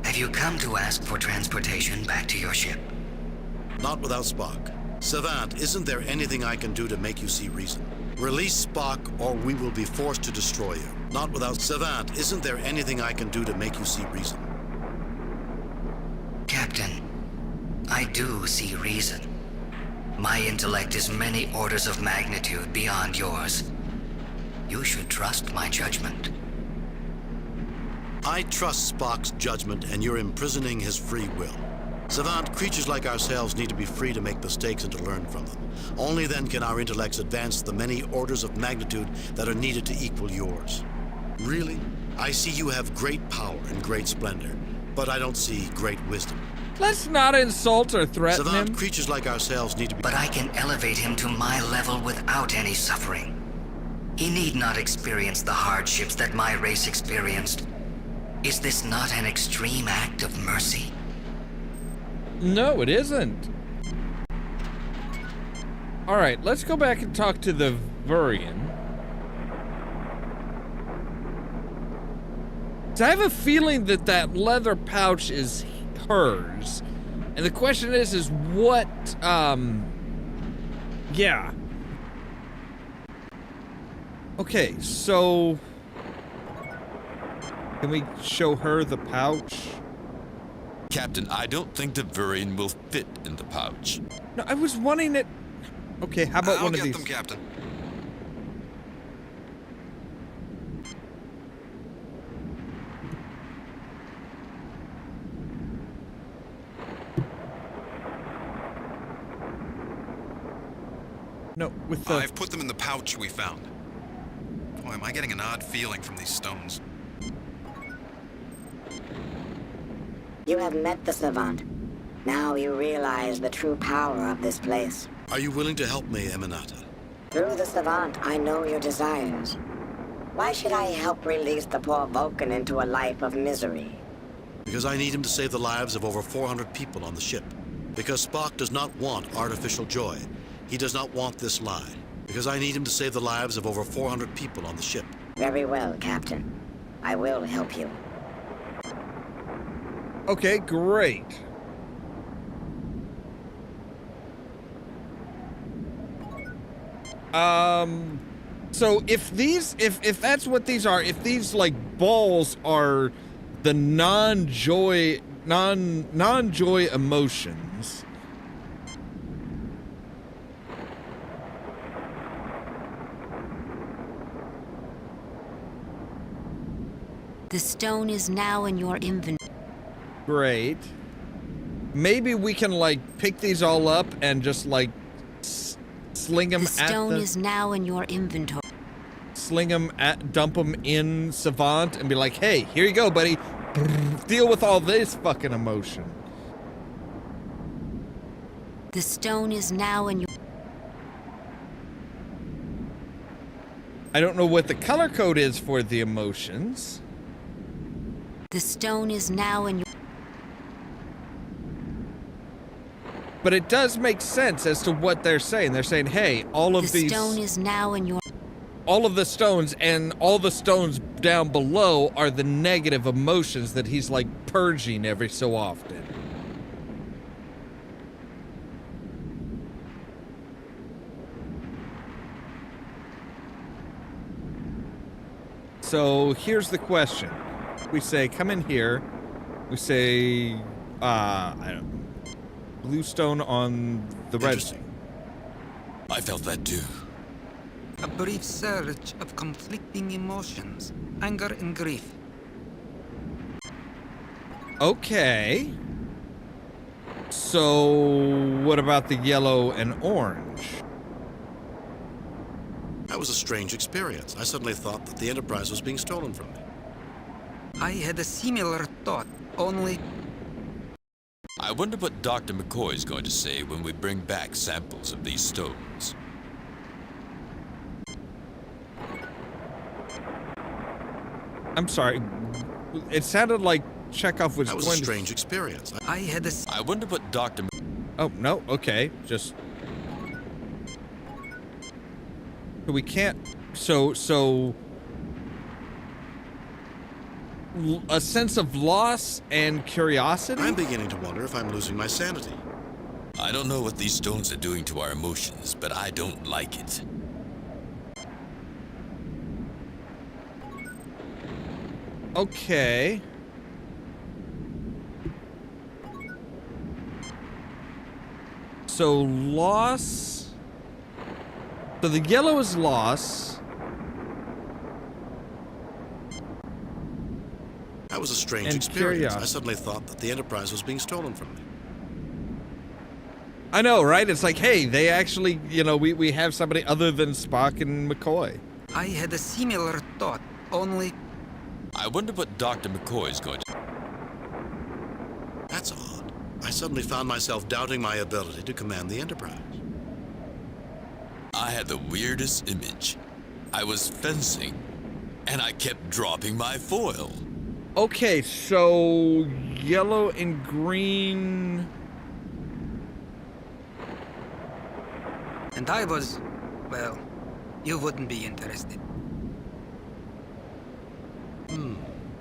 Have you come to ask for transportation back to your ship? Not without Spock. Savant, isn't there anything I can do to make you see reason? Release Spock, or we will be forced to destroy you. Not without Savant, isn't there anything I can do to make you see reason? Captain, I do see reason. My intellect is many orders of magnitude beyond yours. You should trust my judgment. I trust Spock's judgment, and you're imprisoning his free will. Savant, creatures like ourselves need to be free to make mistakes and to learn from them. Only then can our intellects advance the many orders of magnitude that are needed to equal yours. Really? I see you have great power and great splendor, but I don't see great wisdom. Let's not insult or threaten Savant, him. creatures like ourselves need to be... But I can elevate him to my level without any suffering. He need not experience the hardships that my race experienced. Is this not an extreme act of mercy? No, it isn't. All right, let's go back and talk to the Vurian. So I have a feeling that that leather pouch is hers. And the question is what, yeah. Okay, so... Can we show her the pouch? Captain, I don't think the Vurian will fit in the pouch. No, I was wanting it... Okay, how about one of these? I'll get them, Captain. No, with the... I've put them in the pouch we found. Boy, am I getting an odd feeling from these stones. You have met the Savant. Now you realize the true power of this place. Are you willing to help me, Eminata? Through the Savant, I know your desires. Why should I help release the poor Vulcan into a life of misery? Because I need him to save the lives of over 400 people on the ship. Because Spock does not want artificial joy. He does not want this lie. Because I need him to save the lives of over 400 people on the ship. Very well, Captain. I will help you. Okay, great. So if these, if that's what these are, if these like balls are the non-joy emotions, the stone is now in your inventory. Great. Maybe we can, like, pick these all up and just, like, sling them The stone is now in your inventory. Sling them dump them in Savant and be like, hey, here you go, buddy. Deal with all this fucking emotion. The stone is now in your... I don't know what the color code is for the emotions. The stone is now in your... But it does make sense as to what they're saying. They're saying, hey, all of these... The stone is now in your... All of the stones and all the stones down below are the negative emotions that he's, like, purging every so often. So here's the question. We say, come in here. We say, I don't know, blue stone on the red stone. I felt that too. A brief surge of conflicting emotions, anger and grief. Okay. So, what about the yellow and orange? That was a strange experience. I suddenly thought that the Enterprise was being stolen from me. I had a similar thought, only... I wonder what Dr. McCoy is going to say when we bring back samples of these stones. I'm sorry. It sounded like Chekhov was That was going a strange experience. I had a... I wonder what Dr. Oh, no, okay. Just... We can't... So... A sense of loss and curiosity? I'm beginning to wonder if I'm losing my sanity. I don't know what these stones are doing to our emotions, but I don't like it. Okay. So, loss... So the yellow is loss. That was a strange And experience. curiosity. I suddenly thought that the Enterprise was being stolen from me. I know, right? It's like, hey, they actually, you know, we have somebody other than Spock and McCoy. I had a similar thought, only... I wonder what Dr. McCoy is going to... That's odd. I suddenly found myself doubting my ability to command the Enterprise. I had the weirdest image. I was fencing, and I kept dropping my foil. Okay, so yellow and green... And I was... well, you wouldn't be interested.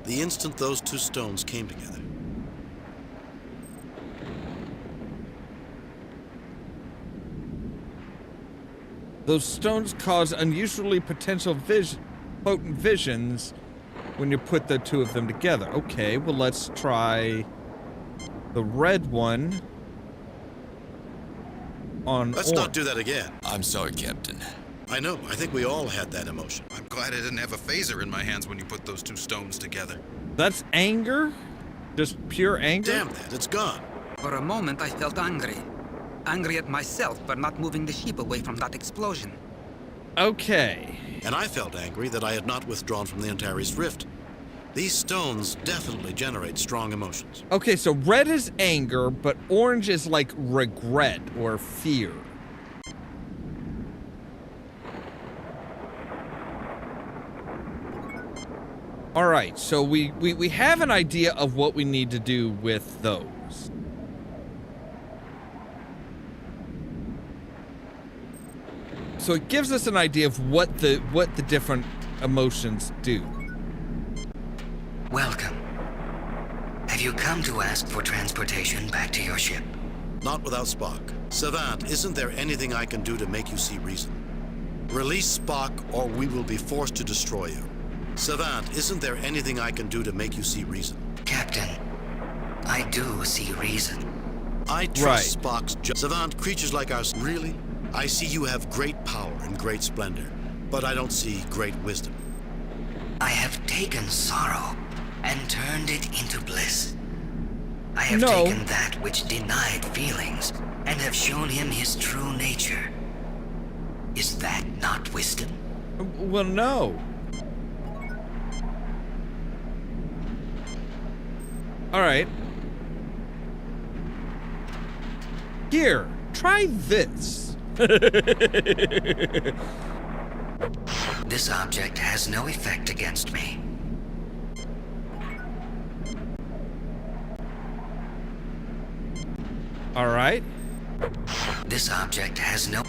The instant those two stones came together. Those stones cause unusually potent visions when you put the two of them together. Okay, well, let's try the red one on Let's not do that again. I'm sorry, Captain. I know. I think we all had that emotion. I'm glad I didn't have a phaser in my hands when you put those two stones together. That's anger? Just pure anger? Damn that, it's gone. For a moment, I felt angry. Angry at myself for not moving the ship away from that explosion. Okay. And I felt angry that I had not withdrawn from the Antares Rift. These stones definitely generate strong emotions. Okay, so red is anger, but orange is like regret or fear. All right, so we have an idea of what we need to do with those. So it gives us an idea of what the different emotions do. Welcome. Have you come to ask for transportation back to your ship? Not without Spock. Savant, isn't there anything I can do to make you see reason? Release Spock, or we will be forced to destroy you. Savant, isn't there anything I can do to make you see reason? Captain, I do see reason. I trust Spock's Savant, creatures like us, really? I see you have great power and great splendor, but I don't see great wisdom. I have taken sorrow and turned it into bliss. I have No. taken that which denied feelings and have shown him his true nature. Is that not wisdom? Well, no. All right. Here, try this. This object has no effect against me. All right. This object has no...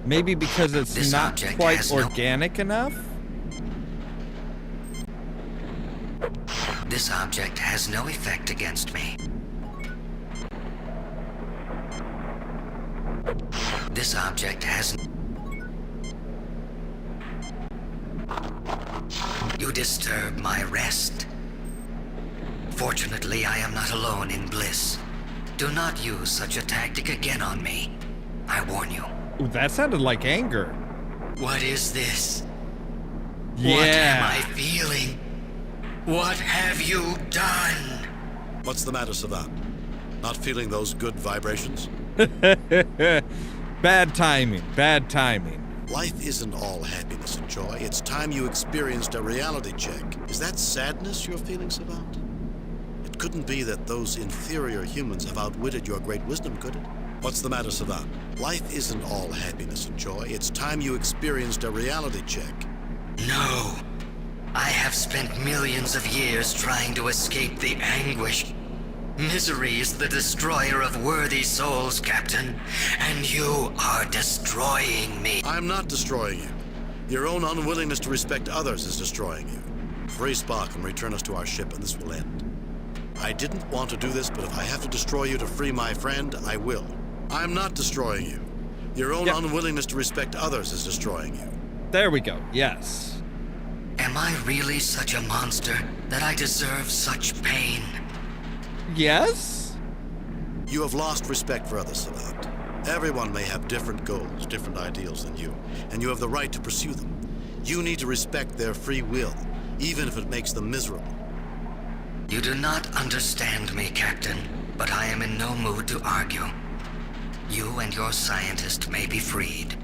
Maybe because it's This not object quite has no- organic enough? This object has no effect against me. This object has... You disturb my rest. Fortunately, I am not alone in bliss. Do not use such a tactic again on me. I warn you. Ooh, that sounded like anger. What is this? Yeah. What am I feeling? What have you done? What's the matter, Savant? Not feeling those good vibrations? Bad timing. Bad timing. Life isn't all happiness and joy. It's time you experienced a reality check. Is that sadness you're feeling, Savant? It couldn't be that those inferior humans have outwitted your great wisdom, could it? What's the matter, Savant? Life isn't all happiness and joy. It's time you experienced a reality check. No. I have spent millions of years trying to escape the anguish. Misery is the destroyer of worthy souls, Captain, and you are destroying me. I'm not destroying you. Your own unwillingness to respect others is destroying you. Free Spock and return us to our ship, and this will end. I didn't want to do this, but if I have to destroy you to free my friend, I will. I'm not destroying you. Your own unwillingness to respect others is destroying you. There we go. Yes. Am I really such a monster that I deserve such pain? Yes? You have lost respect for others, Savant. Everyone may have different goals, different ideals than you, and you have the right to pursue them. You need to respect their free will, even if it makes them miserable. You do not understand me, Captain, but I am in no mood to argue. You and your scientist may be freed.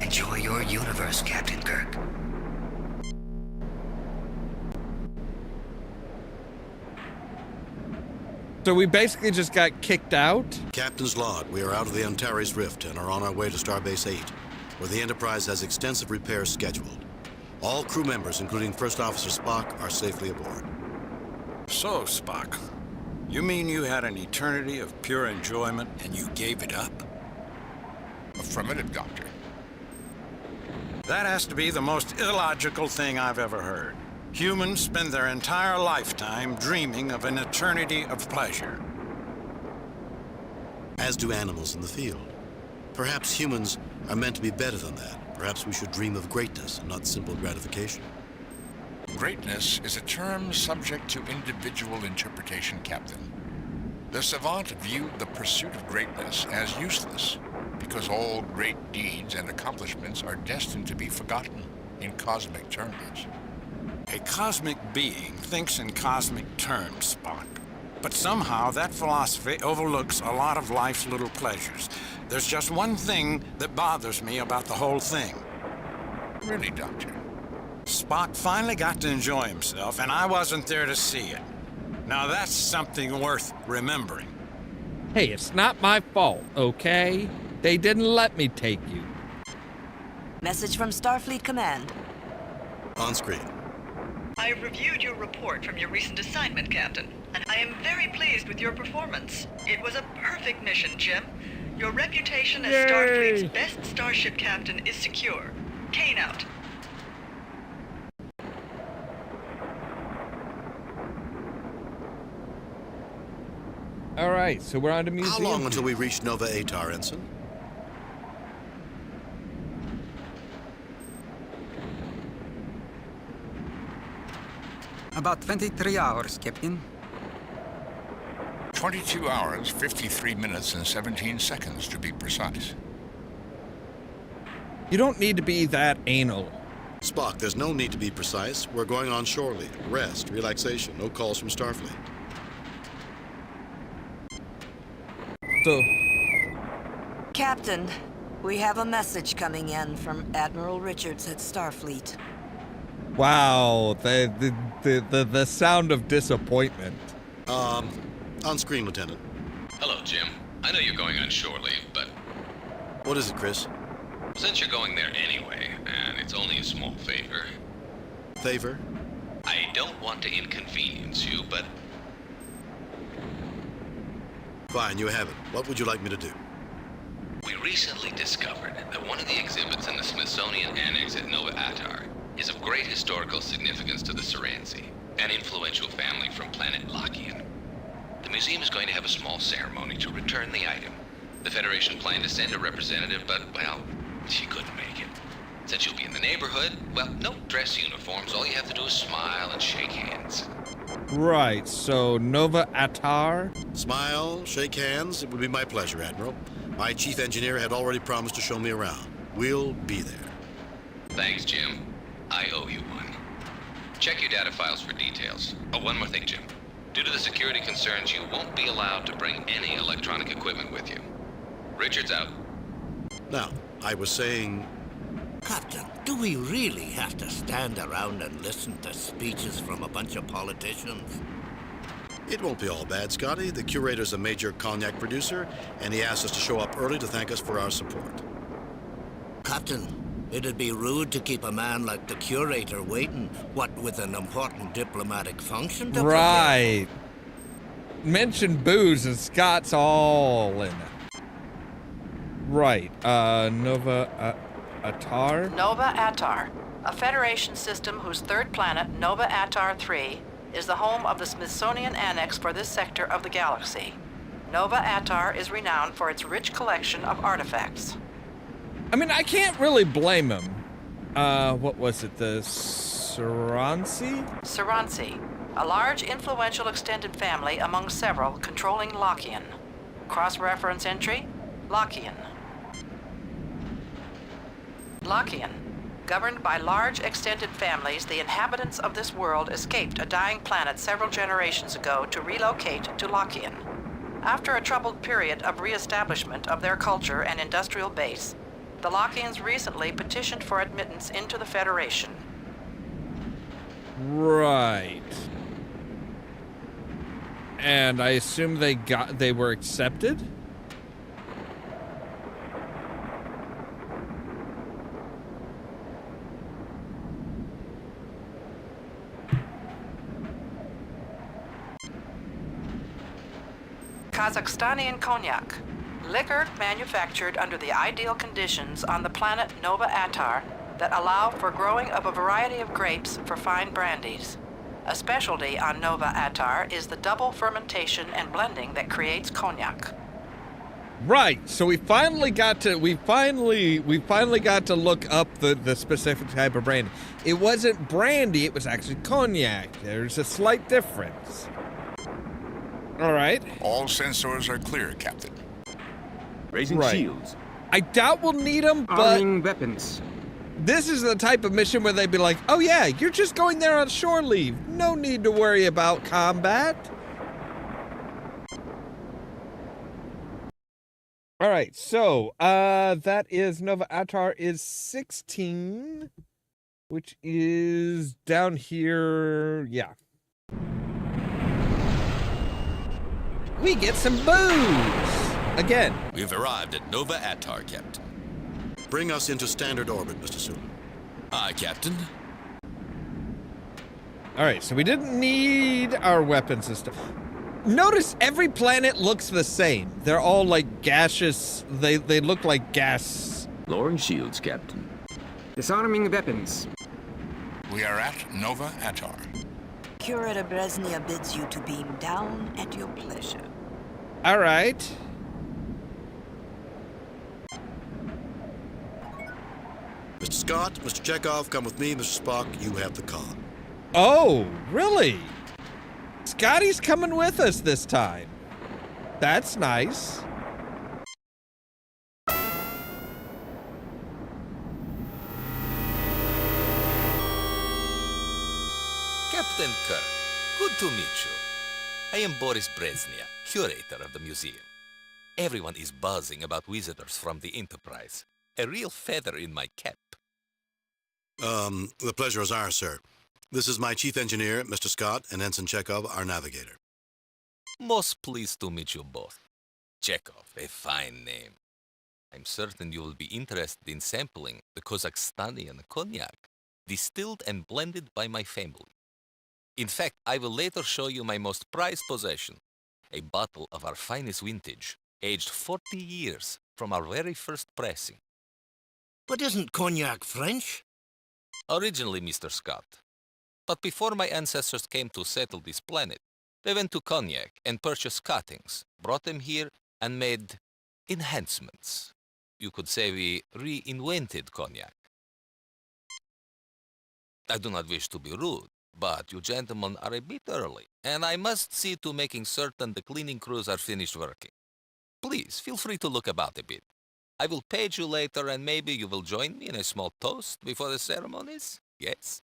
Enjoy your universe, Captain Kirk. So we basically just got kicked out? Captain's log, we are out of the Antares Rift and are on our way to Starbase 8, where the Enterprise has extensive repairs scheduled. All crew members, including First Officer Spock, are safely aboard. So, Spock, you mean you had an eternity of pure enjoyment and you gave it up? Affirmative, Doctor. That has to be the most illogical thing I've ever heard. Humans spend their entire lifetime dreaming of an eternity of pleasure. As do animals in the field. Perhaps humans are meant to be better than that. Perhaps we should dream of greatness and not simple gratification. Greatness is a term subject to individual interpretation, Captain. The savant viewed the pursuit of greatness as useless, because all great deeds and accomplishments are destined to be forgotten in cosmic terms. A cosmic being thinks in cosmic terms, Spock. But somehow that philosophy overlooks a lot of life's little pleasures. There's just one thing that bothers me about the whole thing. Really, Doctor? Spock finally got to enjoy himself, and I wasn't there to see it. Now that's something worth remembering. Hey, it's not my fault, okay? They didn't let me take you. Message from Starfleet Command. On screen. I reviewed your report from your recent assignment, Captain, and I am very pleased with your performance. It was a perfect mission, Jim. Your reputation as Starfleet's best starship captain is secure. Kane out. All right, so we're on to museum. How long until we reach Nova Atar, Ensign? About 23 hours, Captain. 22 hours, 53 minutes, and 17 seconds, to be precise. You don't need to be that anal. Spock, there's no need to be precise. We're going on shore leave. Rest, relaxation, no calls from Starfleet. So, Captain, we have a message coming in from Admiral Richards at Starfleet. wow, the sound of disappointment. On screen, Lieutenant. Hello, Jim. I know you're going on shore leave, but What is it, Chris? since you're going there anyway, and it's only a small favor, Favor? I don't want to inconvenience you, but Fine, you have it. What would you like me to do? we recently discovered that one of the exhibits in the Smithsonian Annex at Nova Atar is of great historical significance to the Serenzi, an influential family from planet Lakian. The museum is going to have a small ceremony to return the item. The Federation planned to send a representative, but, well, she couldn't make it. Since you'll be in the neighborhood, well, no dress uniforms. All you have to do is smile and shake hands. Right, so Nova Atar? Smile, shake hands. It would be my pleasure, Admiral. My chief engineer had already promised to show me around. We'll be there. Thanks, Jim. I owe you one. Check your data files for details. Oh, one more thing, Jim. Due to the security concerns, you won't be allowed to bring any electronic equipment with you. Richards out. Now, I was saying... Captain, do we really have to stand around and listen to speeches from a bunch of politicians? It won't be all bad, Scotty. The curator's a major cognac producer, and he asked us to show up early to thank us for our support. Captain, it'd be rude to keep a man like the curator waiting, what with an important diplomatic function to Right. Mention booze and Scott's all in it. Right, Nova Atar? Nova Atar, a Federation system whose third planet, Nova Atar 3, is the home of the Smithsonian Annex for this sector of the galaxy. Nova Atar is renowned for its rich collection of artifacts. I mean, I can't really blame him. What was it, the Serenzi? Serenzi, a large influential extended family among several controlling Lakian. Cross-reference entry, Lakian. Lakian. Governed by large extended families, the inhabitants of this world escaped a dying planet several generations ago to relocate to Lakian. After a troubled period of re-establishment of their culture and industrial base, the Lakians recently petitioned for admittance into the Federation. Right. And I assume they were accepted? Kazakhstanian cognac, liquor manufactured under the ideal conditions on the planet Nova Atar that allow for growing of a variety of grapes for fine brandies. A specialty on Nova Atar is the double fermentation and blending that creates cognac. Right. So we finally got to look up the specific type of brandy. It wasn't brandy, it was actually cognac. There's a slight difference. All right. All sensors are clear, Captain. Raising shields. I doubt we'll need them, but Arming weapons. this is the type of mission where they'd be like, oh yeah, you're just going there on shore leave. No need to worry about combat. All right, so that is Nova Atar is 16, which is down here. Yeah. We get some booze again. We've arrived at Nova Atar, Captain. Bring us into standard orbit, Mr. Sulu. Aye, Captain. All right, so we didn't need our weapon system. Notice every planet looks the same. They're all like gaseous. They look like gas. Lowering shields, Captain. Disarming weapons. We are at Nova Atar. Curator Bresnia bids you to beam down at your pleasure. All right. Mr. Scott, Mr. Chekhov, come with me. Mr. Spock, you have the car. Oh, really? Scotty's coming with us this time. That's nice. Lieutenant Kirk, good to meet you. I am Boris Brezhnev, curator of the museum. Everyone is buzzing about visitors from the Enterprise. A real feather in my cap. The pleasure is ours, sir. This is my chief engineer, Mr. Scott, and Ensign Chekhov, our navigator. Most pleased to meet you both. Chekhov, a fine name. I'm certain you will be interested in sampling the Kazakhstanian cognac, distilled and blended by my family. In fact, I will later show you my most prized possession, a bottle of our finest vintage, aged 40 years from our very first pressing. But isn't cognac French? Originally, Mr. Scott. But before my ancestors came to settle this planet, they went to Cognac and purchased cuttings, brought them here, and made enhancements. You could say we reinvented Cognac. I do not wish to be rude, but you gentlemen are a bit early, and I must see to making certain the cleaning crews are finished working. Please, feel free to look about a bit. I will page you later, and maybe you will join me in a small toast before the ceremonies? Yes?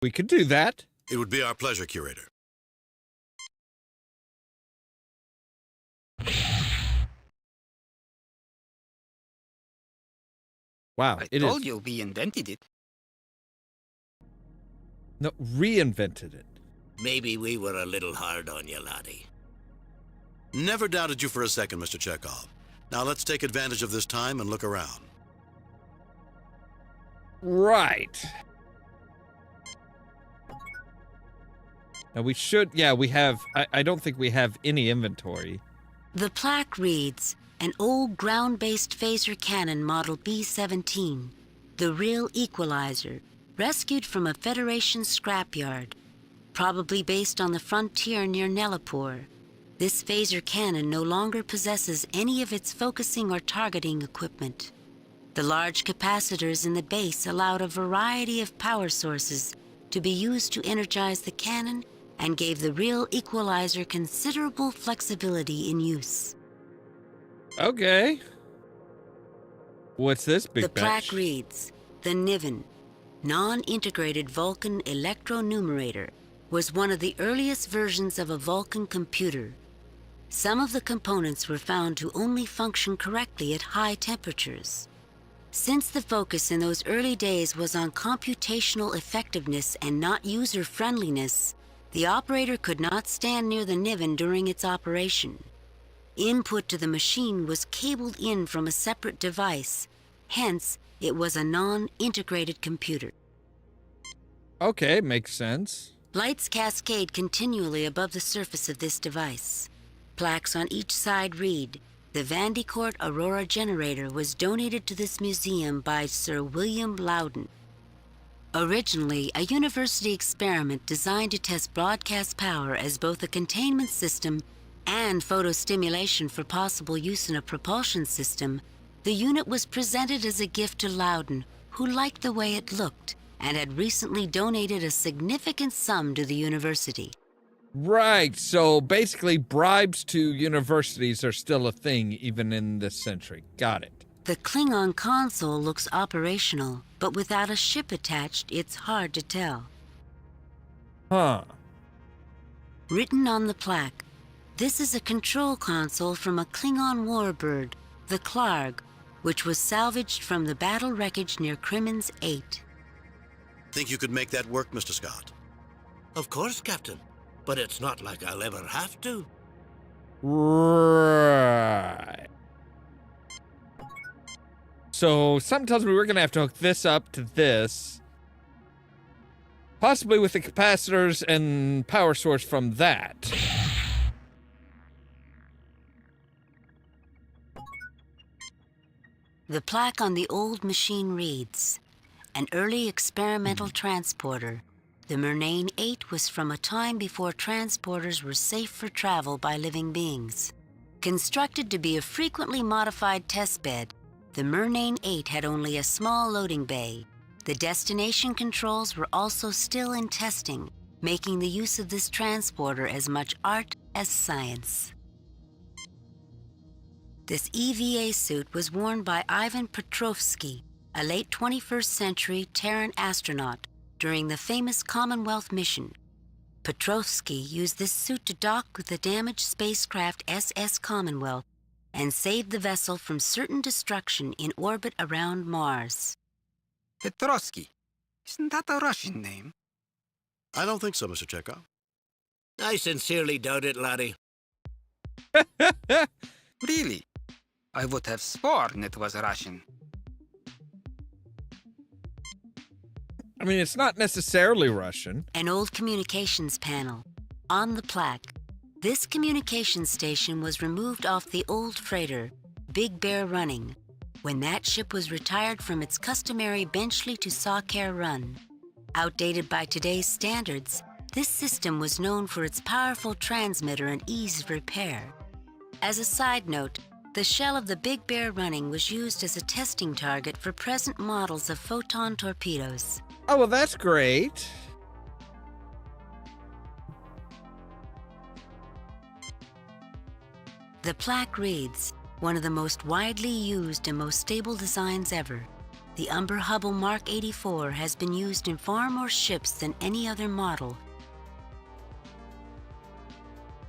We could do that. It would be our pleasure, Curator. Wow, I told you we invented it. No, reinvented it. Maybe we were a little hard on you, laddie. Never doubted you for a second, Mr. Chekhov. Now let's take advantage of this time and look around. Right. Now we should, we have, I don't think we have any inventory. The plaque reads, an old ground-based phaser cannon model B-17, the real equalizer, rescued from a Federation scrapyard, probably based on the frontier near Nelapur. This phaser cannon no longer possesses any of its focusing or targeting equipment. The large capacitors in the base allowed a variety of power sources to be used to energize the cannon and gave the real equalizer considerable flexibility in use. Okay. What's this big The plaque reads, the Niven, non-integrated Vulcan electronumerator, was one of the earliest versions of a Vulcan computer. Some of the components were found to only function correctly at high temperatures. Since the focus in those early days was on computational effectiveness and not user-friendliness, the operator could not stand near the Niven during its operation. Input to the machine was cabled in from a separate device, hence, it was a non-integrated computer. Okay, makes sense. Lights cascade continually above the surface of this device. Plaques on each side read, the Vandecourt Aurora generator was donated to this museum by Sir William Loudon. Originally, a university experiment designed to test broadcast power as both a containment system and photostimulation for possible use in a propulsion system, the unit was presented as a gift to Loudon, who liked the way it looked and had recently donated a significant sum to the university. Right, so basically bribes to universities are still a thing even in this century. Got it. The Klingon console looks operational, but without a ship attached, it's hard to tell. Huh. Written on the plaque, this is a control console from a Klingon warbird, the Klarg, which was salvaged from the battle wreckage near Crimmins 8. Think you could make that work, Mr. Scott? Of course, Captain. But it's not like I'll ever have to. Right. So something tells me we're going to have to hook this up to this. Possibly with the capacitors and power source from that. The plaque on the old machine reads, an early experimental transporter. The Murnane 8 was from a time before transporters were safe for travel by living beings. Constructed to be a frequently modified testbed, the Murnane 8 had only a small loading bay. The destination controls were also still in testing, making the use of this transporter as much art as science. This EVA suit was worn by Ivan Petrovsky, a late 21st century Terran astronaut, during the famous Commonwealth mission, Petrovsky used this suit to dock with the damaged spacecraft SS Commonwealth and saved the vessel from certain destruction in orbit around Mars. Petrovsky. Isn't that a Russian name? I don't think so, Mr. Chekhov. I sincerely doubt it, laddie. Really? I would have sworn it was Russian. I mean, it's not necessarily Russian. An old communications panel. On the plaque, this communications station was removed off the old freighter, Big Bear Running, when that ship was retired from its customary Benchley to Sawcare run. Outdated by today's standards, this system was known for its powerful transmitter and ease of repair. As a side note, the shell of the Big Bear Running was used as a testing target for present models of photon torpedoes. Oh, well, that's great. The plaque reads, one of the most widely used and most stable designs ever. The Umber Hubble Mark 84 has been used in far more ships than any other model.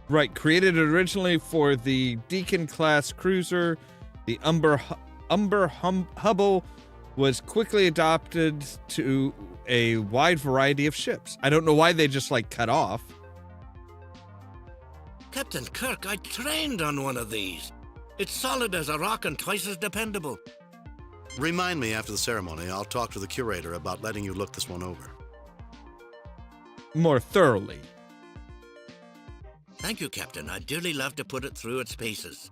Right, created originally for the Deacon-class cruiser, the Hubble was quickly adopted to a wide variety of ships. I don't know why they just, cut off. Captain Kirk, I trained on one of these. It's solid as a rock and twice as dependable. Remind me after the ceremony. I'll talk to the curator about letting you look this one over. More thoroughly. Thank you, Captain. I'd dearly love to put it through its paces.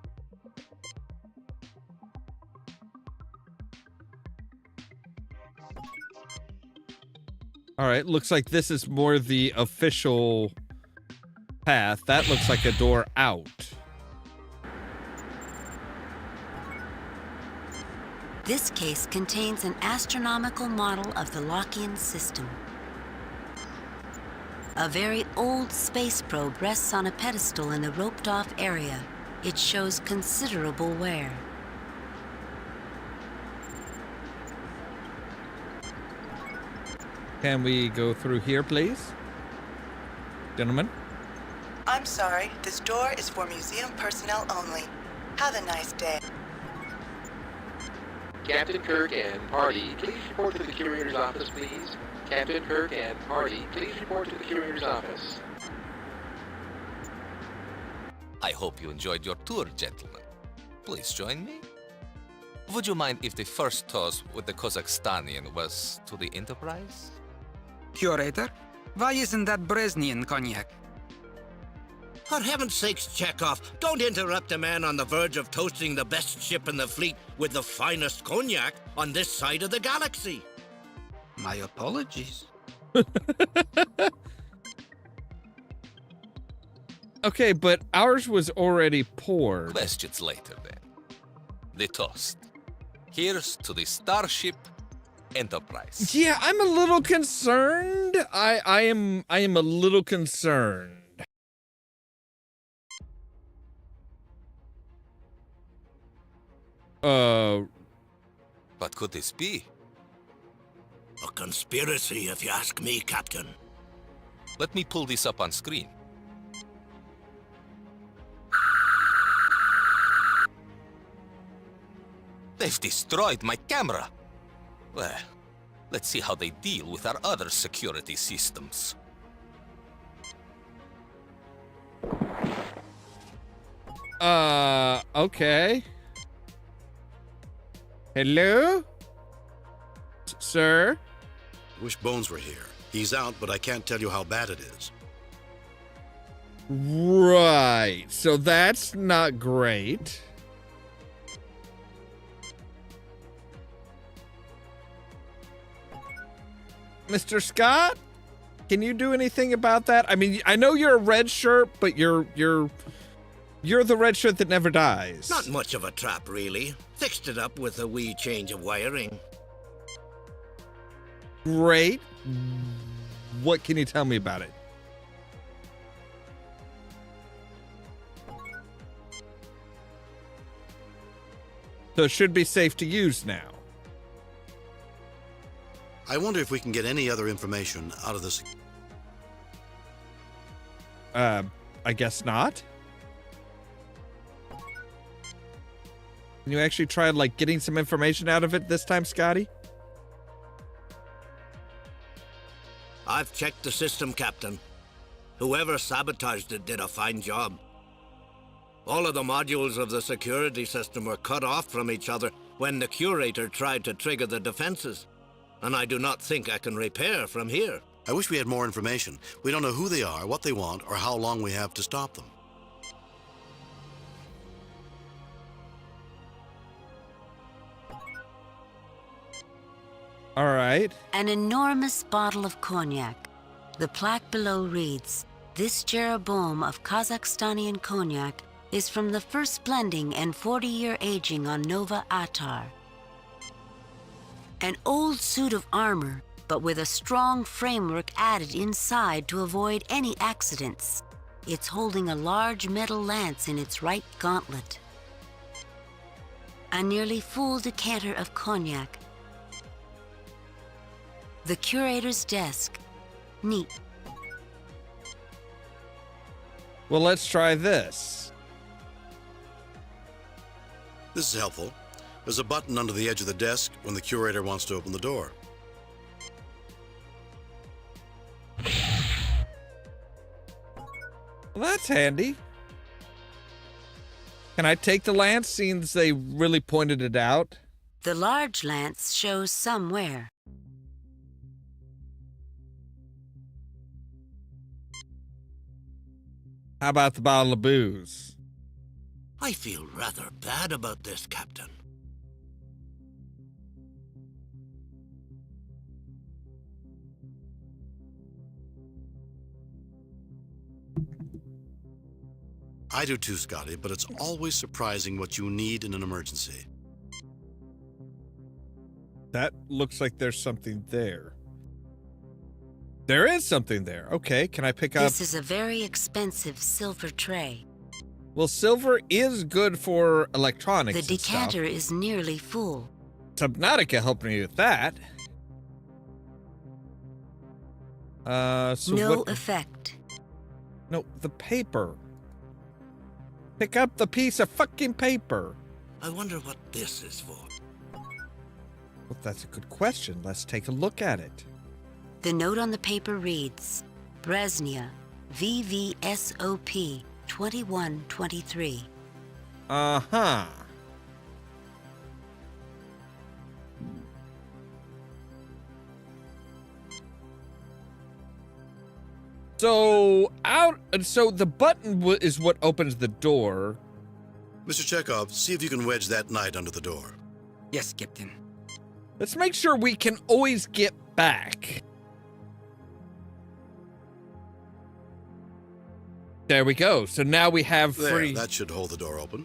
All right, looks like this is more the official path. That looks like a door out. This case contains an astronomical model of the Lockean system. A very old space probe rests on a pedestal in the roped-off area. It shows considerable wear. Can we go through here, please? Gentlemen? I'm sorry, this door is for museum personnel only. Have a nice day. Captain Kirk and party, please report to the curator's office, please. Captain Kirk and party, please report to the curator's office. I hope you enjoyed your tour, gentlemen. Please join me. Would you mind if the first toast with the Kazakhstanian was to the Enterprise? Curator, why isn't that Brezhnev cognac? For heaven's sakes, Chekhov, don't interrupt a man on the verge of toasting the best ship in the fleet with the finest cognac on this side of the galaxy. My apologies. Okay, but ours was already poured. Questions later, then. The toast. Here's to the Starship Enterprise. Yeah, I'm a little concerned. I am a little concerned. What could this be? A conspiracy, if you ask me, Captain. Let me pull this up on screen. They've destroyed my camera. Well, let's see how they deal with our other security systems. Okay. Hello? Sir? Wish Bones were here. He's out, but I can't tell you how bad it is. Right. So that's not great. Mr. Scott? Can you do anything about that? I mean, I know you're a red shirt, but you're the red shirt that never dies. Not much of a trap, really. Fixed it up with a wee change of wiring. Great. What can you tell me about it? So it should be safe to use now. I wonder if we can get any other information out of this. I guess not. Can you actually try, like, getting some information out of it this time, Scotty? I've checked the system, Captain. Whoever sabotaged it did a fine job. All of the modules of the security system were cut off from each other when the Curator tried to trigger the defenses. And I do not think I can repair from here. I wish we had more information. We don't know who they are, what they want, or how long we have to stop them. All right. An enormous bottle of cognac. The plaque below reads, "This Jeroboam of Kazakhstanian cognac is from the first blending and 40-year aging on Nova Atar." An old suit of armor, but with a strong framework added inside to avoid any accidents. It's holding a large metal lance in its right gauntlet. A nearly full decanter of cognac. The Curator's desk. Neat. Well, let's try this. This is helpful. There's a button under the edge of the desk when the Curator wants to open the door. Well, that's handy. Can I take the lance, since they really pointed it out? The large lance shows somewhere. How about the bottle of booze? I feel rather bad about this, Captain. I do too, Scotty, but it's always surprising what you need in an emergency. That looks like there's something there. There is something there. Okay, can I pick up... This is a very expensive silver tray. Well, silver is good for electronics. The decanter is nearly full. Subnautica helped me with that. So no what... effect. No, the paper. Pick up the piece of fucking paper. I wonder what this is for. Well, that's a good question. Let's take a look at it. The note on the paper reads, Bresnia, VVSOP 2123. Uh-huh. So the button is what opens the door. Mr. Chekhov, see if you can wedge that knight under the door. Yes, Captain. Let's make sure we can always get back. There we go. So now we have free... There, that should hold the door open.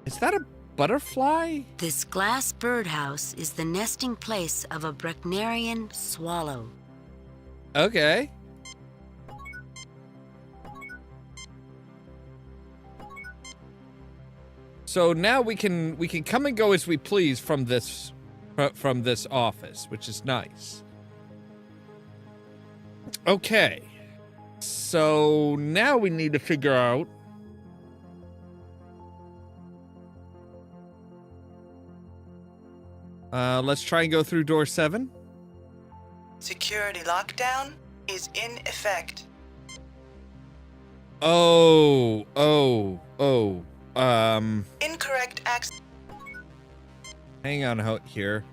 Is that a butterfly? This glass birdhouse is the nesting place of a Brecnarian swallow. Okay. So now we can come and go as we please from this office, which is nice. Okay. So now we need to figure out let's try and go through door 7. Security lockdown is in effect. Incorrect access. Hang on out here.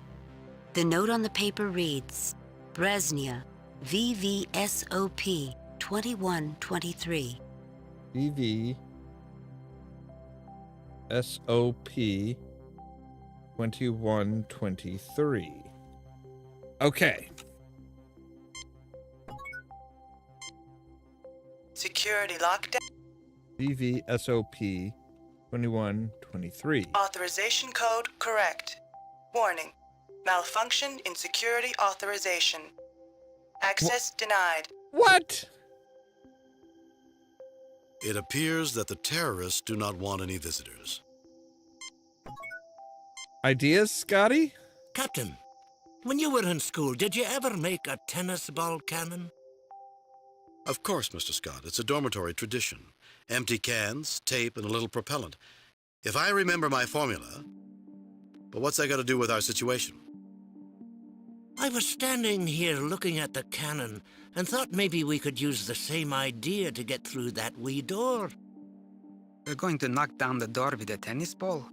The note on the paper reads, Bresnia, VVSOP 2123. VVSOP 2123. Okay. Security lockdown. VVSOP 2123. Authorization code correct. Warning. Malfunction in security authorization. Access denied. What? It appears that the terrorists do not want any visitors. Ideas, Scotty? Captain, when you were in school, did you ever make a tennis ball cannon? Of course, Mr. Scott. It's a dormitory tradition. Empty cans, tape, and a little propellant. If I remember my formula... But what's that got to do with our situation? I was standing here looking at the cannon and thought maybe we could use the same idea to get through that wee door. We're going to knock down the door with a tennis ball?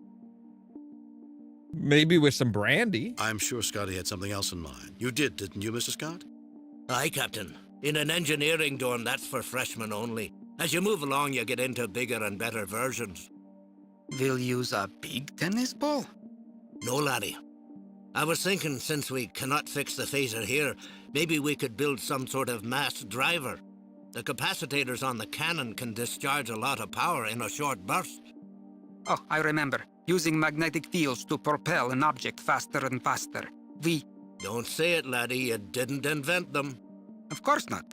Maybe with some brandy. I'm sure Scotty had something else in mind. You did, didn't you, Mr. Scott? Aye, Captain. In an engineering dorm, that's for freshmen only. As you move along, you get into bigger and better versions. We'll use a big tennis ball? No, laddie. I was thinking, since we cannot fix the phaser here, maybe we could build some sort of mass driver. The capacitors on the cannon can discharge a lot of power in a short burst. Oh, I remember. Using magnetic fields to propel an object faster and faster. Don't say it, laddie. You didn't invent them. Of course not.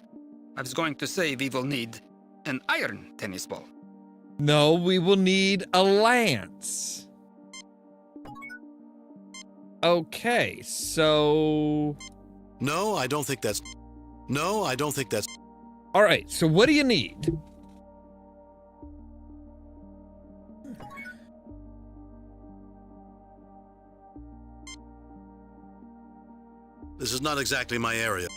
I was going to say we will need an iron tennis ball. No, we will need a lance. Okay, so... No, I don't think that's... All right, so what do you need? This is not exactly my area.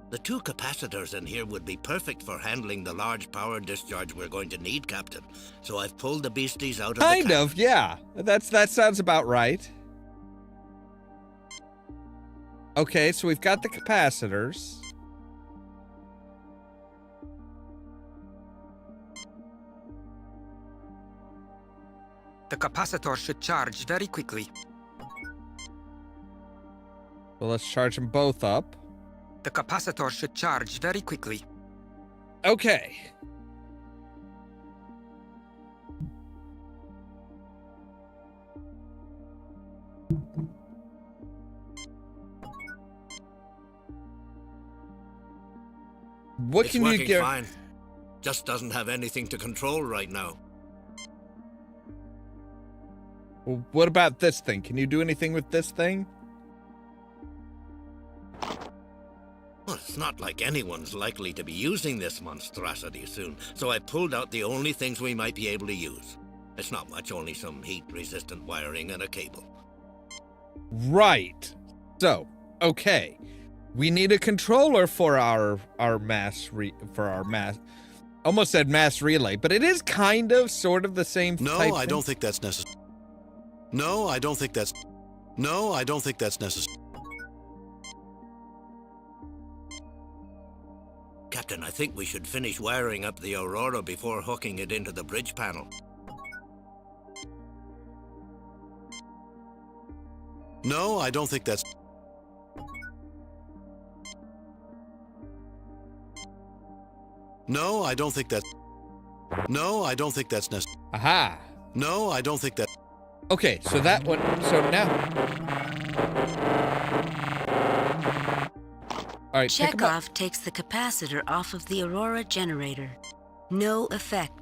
The 2 capacitors in here would be perfect for handling the large power discharge we're going to need, Captain. So I've pulled the beasties out of the Kind of, yeah. That sounds about right. Okay, so we've got the capacitors. The capacitor should charge very quickly. Well, let's charge them both up. The capacitor should charge very quickly. Okay. What it's can you get? Fine. Just doesn't have anything to control right now. Well, what about this thing? Can you do anything with this thing? Well, it's not like anyone's likely to be using this monstrosity soon, so I pulled out the only things we might be able to use. It's not much, only some heat-resistant wiring and a cable. Right. So, okay. We need a controller for our mass almost said mass relay, but it is kind of sort of the same type No, I thing. don't think that's necessary. No, I don't think that's necessary. Captain, I think we should finish wiring up the Aurora before hooking it into the bridge panel. No, I don't think that's... No, I don't think that's... No, I don't think that's necessary. Aha. No, I don't think that... Okay, so that one... So now... All right, Chekhov takes the capacitor off of the Aurora generator. No effect.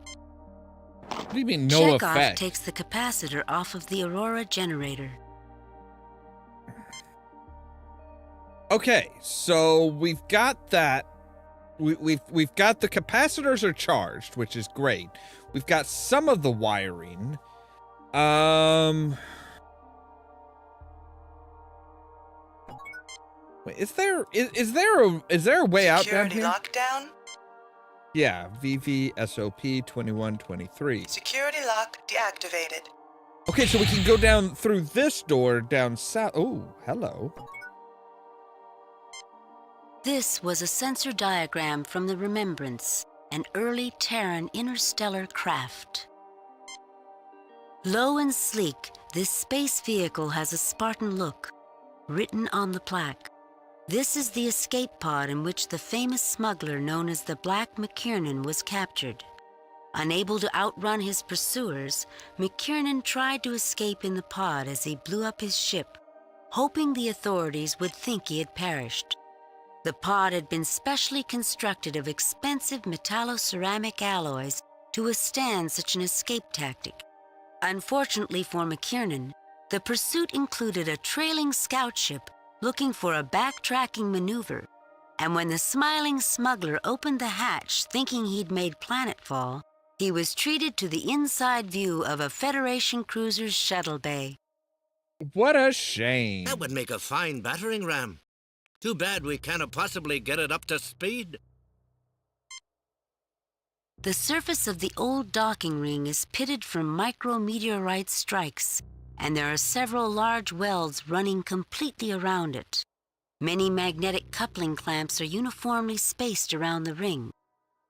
What do you mean, no Chekhov effect? takes the capacitor off of the Aurora generator. Okay, so we've got that. We've got the capacitors are charged, which is great. We've got some of the wiring. Wait, is there a way out down Security here? lockdown. Yeah, VVSOP 2123. Security lock deactivated. Okay, so we can go down through this door down south. Oh, hello. This was a sensor diagram from the Remembrance, an early Terran interstellar craft. Low and sleek, this space vehicle has a Spartan look, written on the plaque. This is the escape pod in which the famous smuggler known as the Black McKiernan was captured. Unable to outrun his pursuers, McKiernan tried to escape in the pod as he blew up his ship, hoping the authorities would think he had perished. The pod had been specially constructed of expensive metalloceramic alloys to withstand such an escape tactic. Unfortunately for McKiernan, the pursuit included a trailing scout ship looking for a backtracking maneuver, and when the smiling smuggler opened the hatch thinking he'd made planetfall, he was treated to the inside view of a Federation cruiser's shuttle bay. What a shame. That would make a fine battering ram. Too bad we cannot possibly get it up to speed. The surface of the old docking ring is pitted from micrometeorite strikes, and there are several large welds running completely around it. Many magnetic coupling clamps are uniformly spaced around the ring.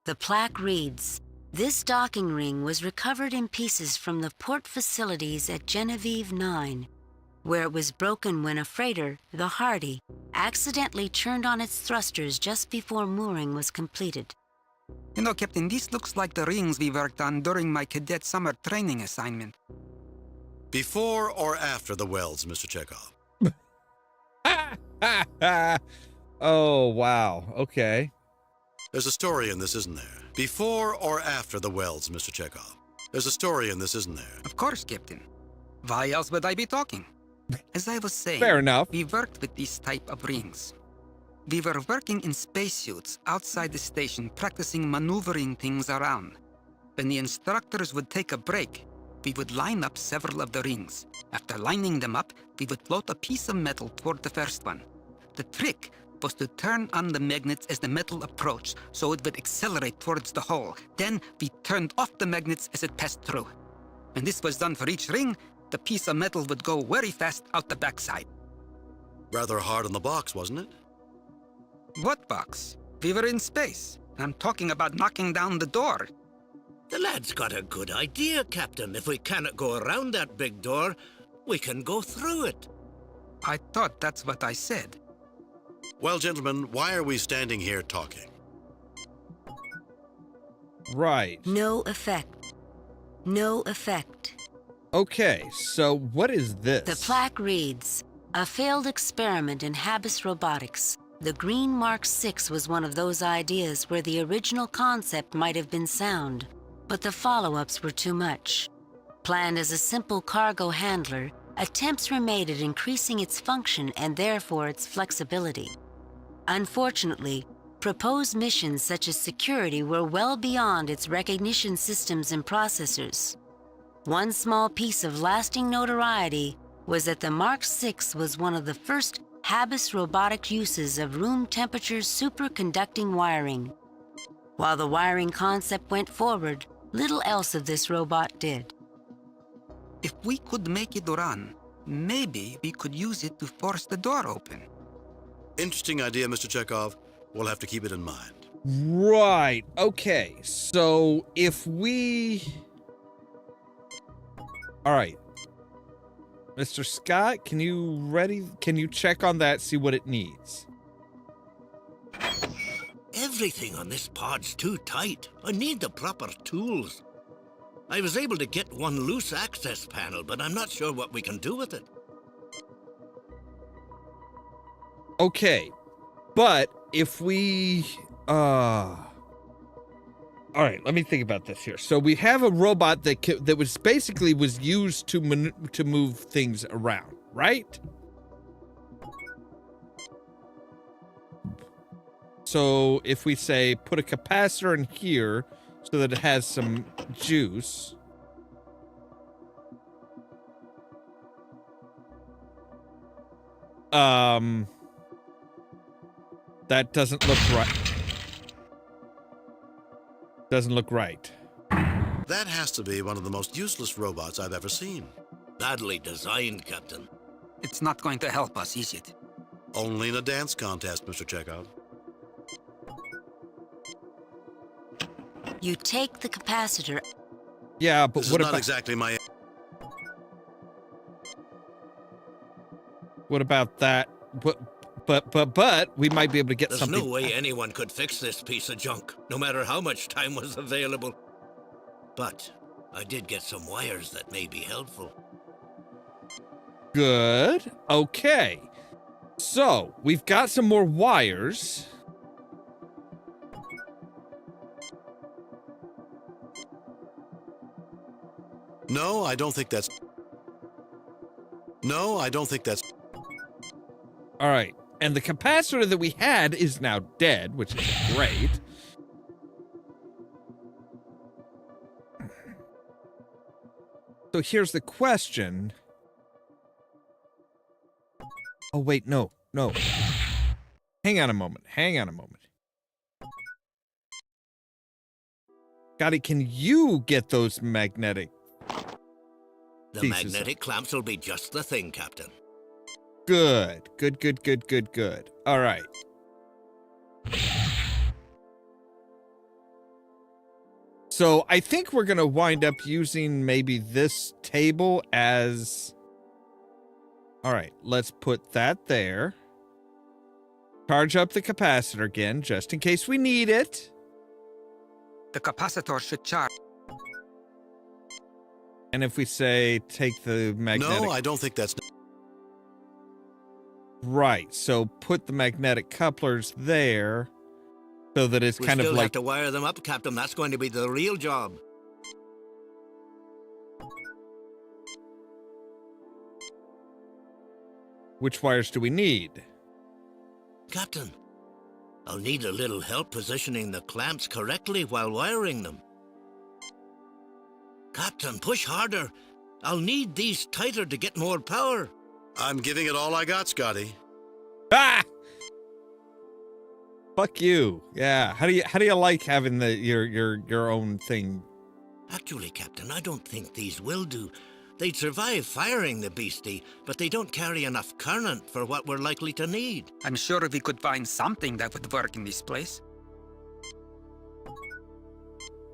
The plaque reads, "This docking ring was recovered in pieces from the port facilities at Genevieve 9, where it was broken when a freighter, the Hardy, accidentally turned on its thrusters just before mooring was completed." You know, Captain, this looks like the rings we worked on during my cadet summer training assignment. Before or after the welds, Mr. Chekhov? Oh, wow. Okay. There's a story in this, isn't there? Before or after the welds, Mr. Chekhov? There's a story in this, isn't there? Of course, Captain. Why else would I be talking? As I was saying, fair enough. We worked with this type of rings. We were working in spacesuits outside the station, practicing maneuvering things around. When the instructors would take a break, we would line up several of the rings. After lining them up, we would float a piece of metal toward the first one. The trick was to turn on the magnets as the metal approached, so it would accelerate towards the hole. Then we turned off the magnets as it passed through. When this was done for each ring, the piece of metal would go very fast out the backside. Rather hard on the box, wasn't it? What box? We were in space. I'm talking about knocking down the door. The lad's got a good idea, Captain. If we cannot go around that big door, we can go through it. I thought that's what I said. Well, gentlemen, why are we standing here talking? Right. No effect. No effect. Okay, so what is this? The plaque reads, "A failed experiment in Habis robotics. The Green Mark 6 was one of those ideas where the original concept might have been sound, but the follow-ups were too much. Planned as a simple cargo handler, attempts were made at increasing its function and therefore its flexibility. Unfortunately, proposed missions such as security were well beyond its recognition systems and processors. One small piece of lasting notoriety was that the Mark 6 was one of the first Habis robotic uses of room temperature superconducting wiring. While the wiring concept went forward, little else of this robot did." If we could make it run, maybe we could use it to force the door open. Interesting idea, Mr. Chekhov. We'll have to keep it in mind. Right. Okay. So if we... All right. Mr. Scott, can you check on that, see what it needs? Everything on this pod's too tight. I need the proper tools. I was able to get one loose access panel, but I'm not sure what we can do with it. Okay. But if we... All right, let me think about this here. So we have a robot that was basically used to move things around, right? So if we say put a capacitor in here so that it has some juice. That doesn't look right. Doesn't look right. That has to be one of the most useless robots I've ever seen. Badly designed, Captain. It's not going to help us, is it? Only in a dance contest, Mr. Chekhov. You take the capacitor. Yeah, but this what is about... not exactly my... What about that? But we might be able to get something. There's no way anyone could fix this piece of junk, no matter how much time was available. But I did get some wires that may be helpful. Good. Okay. So, we've got some more wires. No, I don't think that's... All right. And the capacitor that we had is now dead, which is great. So here's the question. Oh, wait, no. Hang on a moment. Scotty, can you get those magnetic The pieces magnetic clamps will be just the thing, Captain. Good. All right. So I think we're going to wind up using maybe this table as... All right, let's put that there. Charge up the capacitor again, just in case we need it. The capacitor should charge. And if we say take the magnetic... No, I don't think that's... Right, so put the magnetic couplers there so that it's kind of We like... have to wire them up, Captain. That's going to be the real job. Which wires do we need? Captain, I'll need a little help positioning the clamps correctly while wiring them. Captain, push harder. I'll need these tighter to get more power. I'm giving it all I got, Scotty. Ah! Fuck you. Yeah. How do you like having your own thing? Actually, Captain, I don't think these will do. They'd survive firing the beastie, but they don't carry enough current for what we're likely to need. I'm sure we could find something that would work in this place.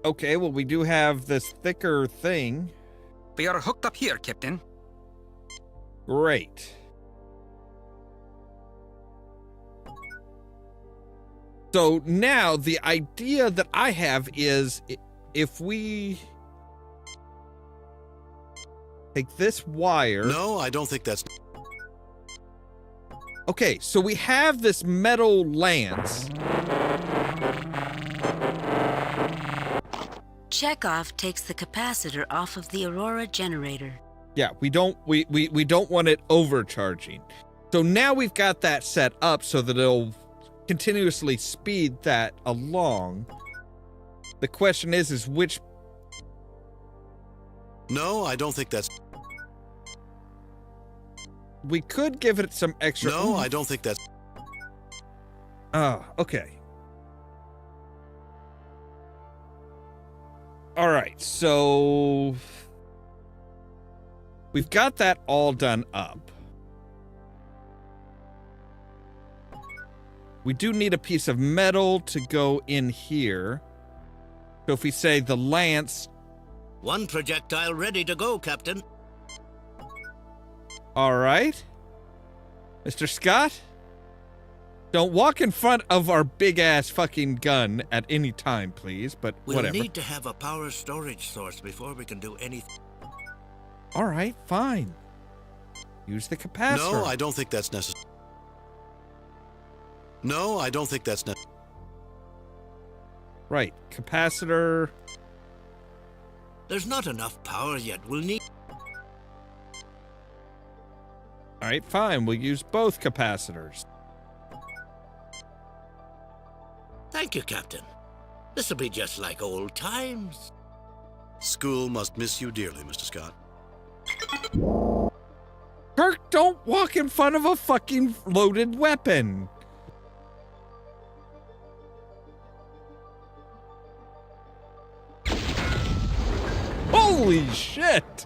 Okay, well, we do have this thicker thing. We are hooked up here, Captain. Great. So now the idea that I have is if we take this wire... No, I don't think that's... Okay, so we have this metal lance. Chekhov takes the capacitor off of the Aurora generator. Yeah, we don't want it overcharging. So now we've got that set up so that it'll continuously speed that along. The question is which... No, I don't think that's... We could give it some extra... No, I don't think that's... Oh, okay. All right, so... We've got that all done up. We do need a piece of metal to go in here. So if we say the lance... One projectile ready to go, Captain. All right. Mr. Scott? Don't walk in front of our big-ass fucking gun at any time, please, but whatever. We'll need to have a power storage source before we can do anything. All right, fine. Use the capacitor. No, I don't think that's necessary. No, I don't think that's necessary. Right, capacitor. There's not enough power yet. We'll need... All right, fine. We'll use both capacitors. Thank you, Captain. This'll be just like old times. School must miss you dearly, Mr. Scott. Kirk, don't walk in front of a fucking loaded weapon. Holy shit!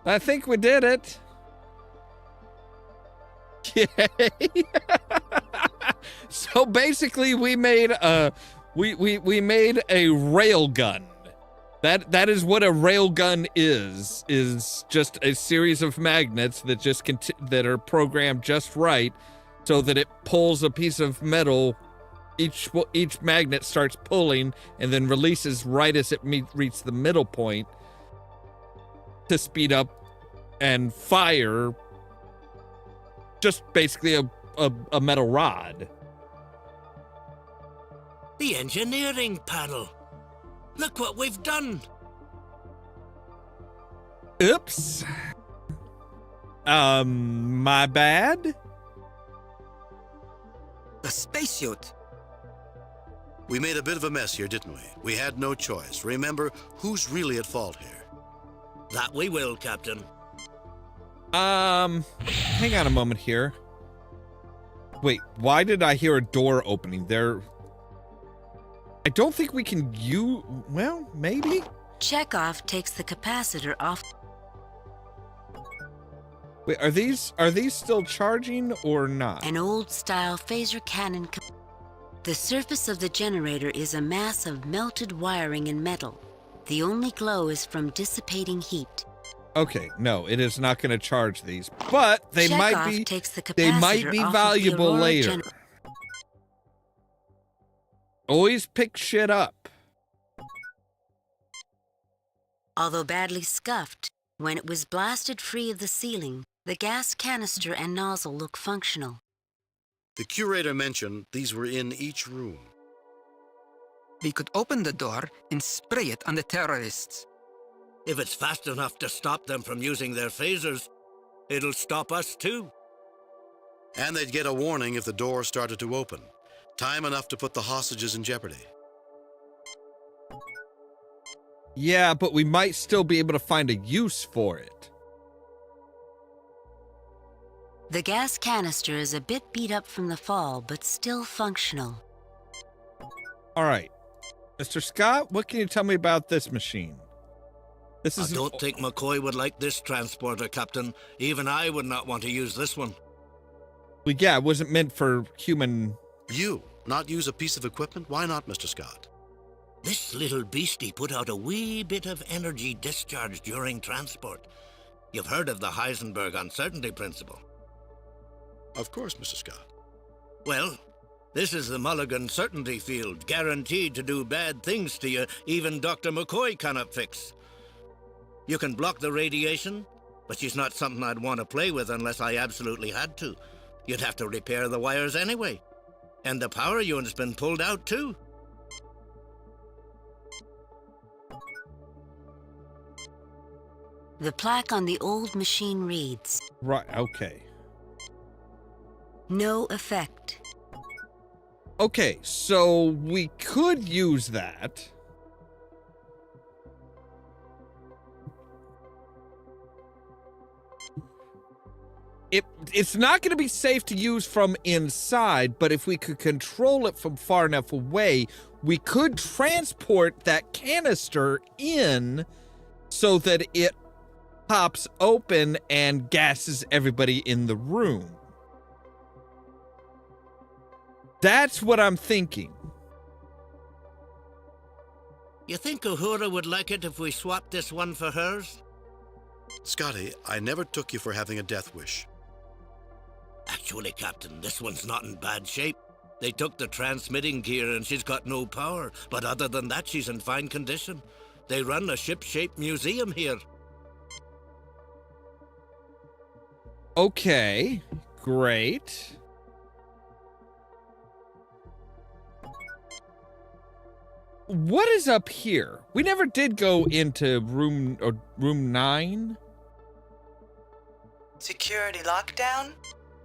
I think we did it. Yay! So basically, we made a we made a rail gun. That is what a rail gun is just a series of magnets that just that are programmed just right, so that it pulls a piece of metal. Each magnet starts pulling and then releases right as it reaches the middle point to speed up and fire. Just basically a metal rod. The engineering panel. Look what we've done. Oops. My bad? The spacesuit. We made a bit of a mess here, didn't we? We had no choice. Remember, who's really at fault here? That we will, Captain. Hang on a moment here. Wait, why did I hear a door opening there? I don't think we can use... Well, maybe? Chekhov takes the capacitor off. Wait, are these still charging or not? An old-style phaser cannon. The surface of the generator is a mass of melted wiring and metal. The only glow is from dissipating heat. Okay, no, it is not going to charge these, but they might be. Takes the they might be valuable later. Always pick shit up. Although badly scuffed, when it was blasted free of the sealing, the gas canister and nozzle look functional. The curator mentioned these were in each room. We could open the door and spray it on the terrorists. If it's fast enough to stop them from using their phasers, it'll stop us too. And they'd get a warning if the door started to open. Time enough to put the hostages in jeopardy. Yeah, but we might still be able to find a use for it. The gas canister is a bit beat up from the fall, but still functional. All right. Mr. Scott, what can you tell me about this machine? This is I don't think McCoy would like this transporter, Captain. Even I would not want to use this one. Well, yeah, it wasn't meant for human... You not use a piece of equipment? Why not, Mr. Scott? This little beastie put out a wee bit of energy discharge during transport. You've heard of the Heisenberg uncertainty principle. Of course, Mr. Scott. Well, this is the Mulligan certainty field, guaranteed to do bad things to you even Dr. McCoy cannot fix. You can block the radiation, but she's not something I'd want to play with unless I absolutely had to. You'd have to repair the wires anyway. And the power unit's been pulled out too. The plaque on the old machine reads... Right, okay. No effect. Okay, so we could use that. It's not going to be safe to use from inside, but if we could control it from far enough away, we could transport that canister in so that it pops open and gases everybody in the room. That's what I'm thinking. You think Uhura would like it if we swapped this one for hers? Scotty, I never took you for having a death wish. Actually, Captain, this one's not in bad shape. They took the transmitting gear and she's got no power, but other than that, she's in fine condition. They run a ship-shaped museum here. Okay, great. What is up here? We never did go into room 9. Security lockdown?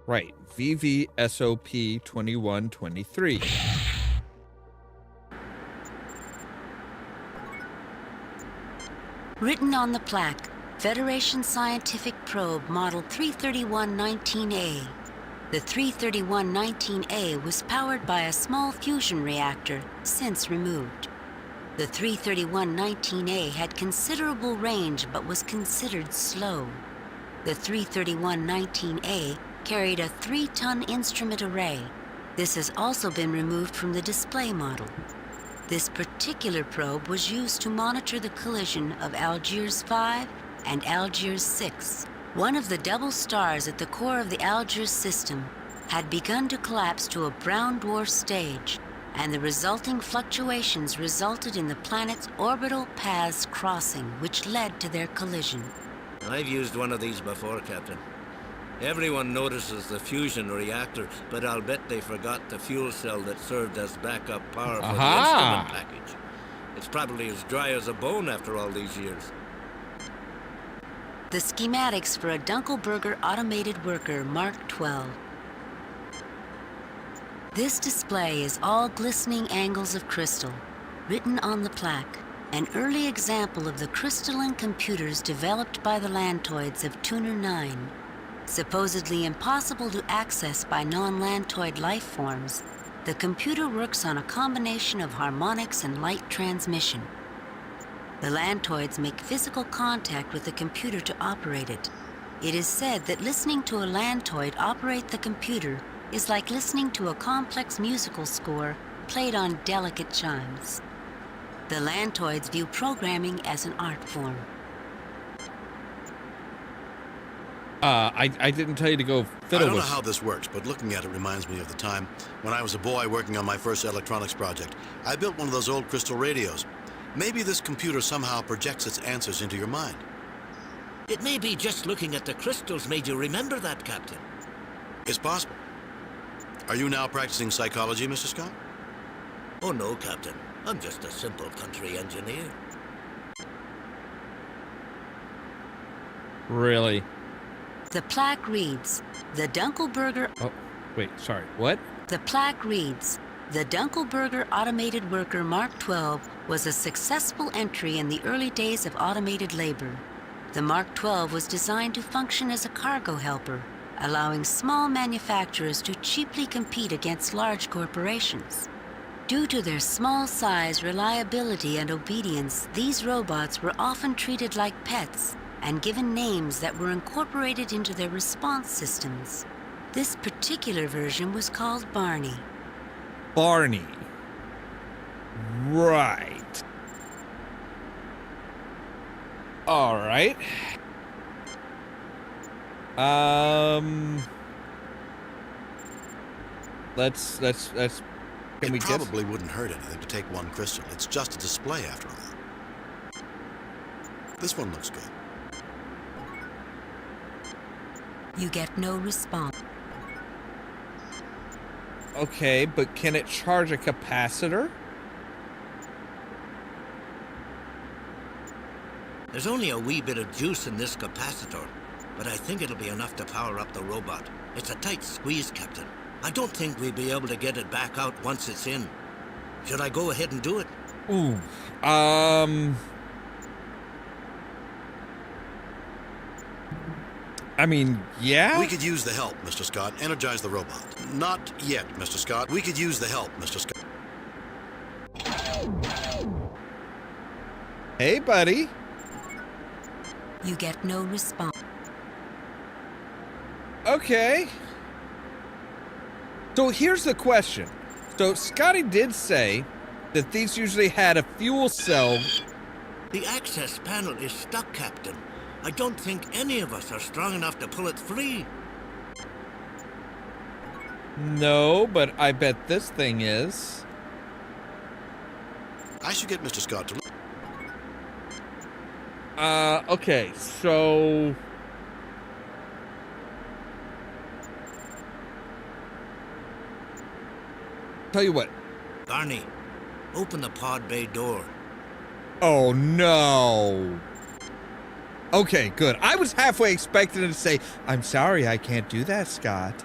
Right, VVSOP 2123. Written on the plaque, Federation Scientific Probe Model 331-19A. The 331-19A was powered by a small fusion reactor, since removed. The 331-19A had considerable range but was considered slow. The 331-19A carried a 3-ton instrument array. This has also been removed from the display model. This particular probe was used to monitor the collision of Algiers 5 and Algiers 6. One of the double stars at the core of the Algiers system had begun to collapse to a brown dwarf stage, and the resulting fluctuations resulted in the planet's orbital paths crossing, which led to their collision. I've used one of these before, Captain. Everyone notices the fusion reactor, but I'll bet they forgot the fuel cell that served as backup power for the instrument package. It's probably as dry as a bone after all these years. The schematics for a Dunkelberger automated worker Mark 12. This display is all glistening angles of crystal, written on the plaque, an early example of the crystalline computers developed by the Lantoids of Tuner 9. Supposedly impossible to access by non-Lantoid life forms, the computer works on a combination of harmonics and light transmission. The Lantoids make physical contact with the computer to operate it. It is said that listening to a Lantoid operate the computer is like listening to a complex musical score played on delicate chimes. The Lantoids view programming as an art form. I didn't tell you to go fiddle I don't know with... how this works, but looking at it reminds me of the time when I was a boy working on my first electronics project. I built one of those old crystal radios. Maybe this computer somehow projects its answers into your mind. It may be just looking at the crystals made you remember that, Captain. It's possible. Are you now practicing psychology, Mr. Scott? Oh, no, Captain. I'm just a simple country engineer. Really? The plaque reads, the Dunkelberger... Oh, wait, sorry, what? The plaque reads, the Dunkelberger automated worker Mark 12 was a successful entry in the early days of automated labor. The Mark 12 was designed to function as a cargo helper, allowing small manufacturers to cheaply compete against large corporations. Due to their small size, reliability, and obedience, these robots were often treated like pets and given names that were incorporated into their response systems. This particular version was called Barney. Barney. Right. All right. Let's can we It probably wouldn't hurt anything to take one crystal. It's just a display after all. This one looks good. You get no response. Okay, but can it charge a capacitor? There's only a wee bit of juice in this capacitor, but I think it'll be enough to power up the robot. It's a tight squeeze, Captain. I don't think we'll be able to get it back out once it's in. Should I go ahead and do it? Ooh, I mean, yeah? We could use the help, Mr. Scott. Energize the robot. Not yet, Mr. Scott. We could use the help, Mr. Scott. Hey, buddy. You get no response. Okay. So here's the question. So Scotty did say that these usually had a fuel cell. The access panel is stuck, Captain. I don't think any of us are strong enough to pull it free. No, but I bet this thing is. I should get Mr. Scott to... Okay, so... Tell you what. Barney, open the pod bay door. Oh, no. Okay, good. I was halfway expecting him to say, I'm sorry, I can't do that, Scott.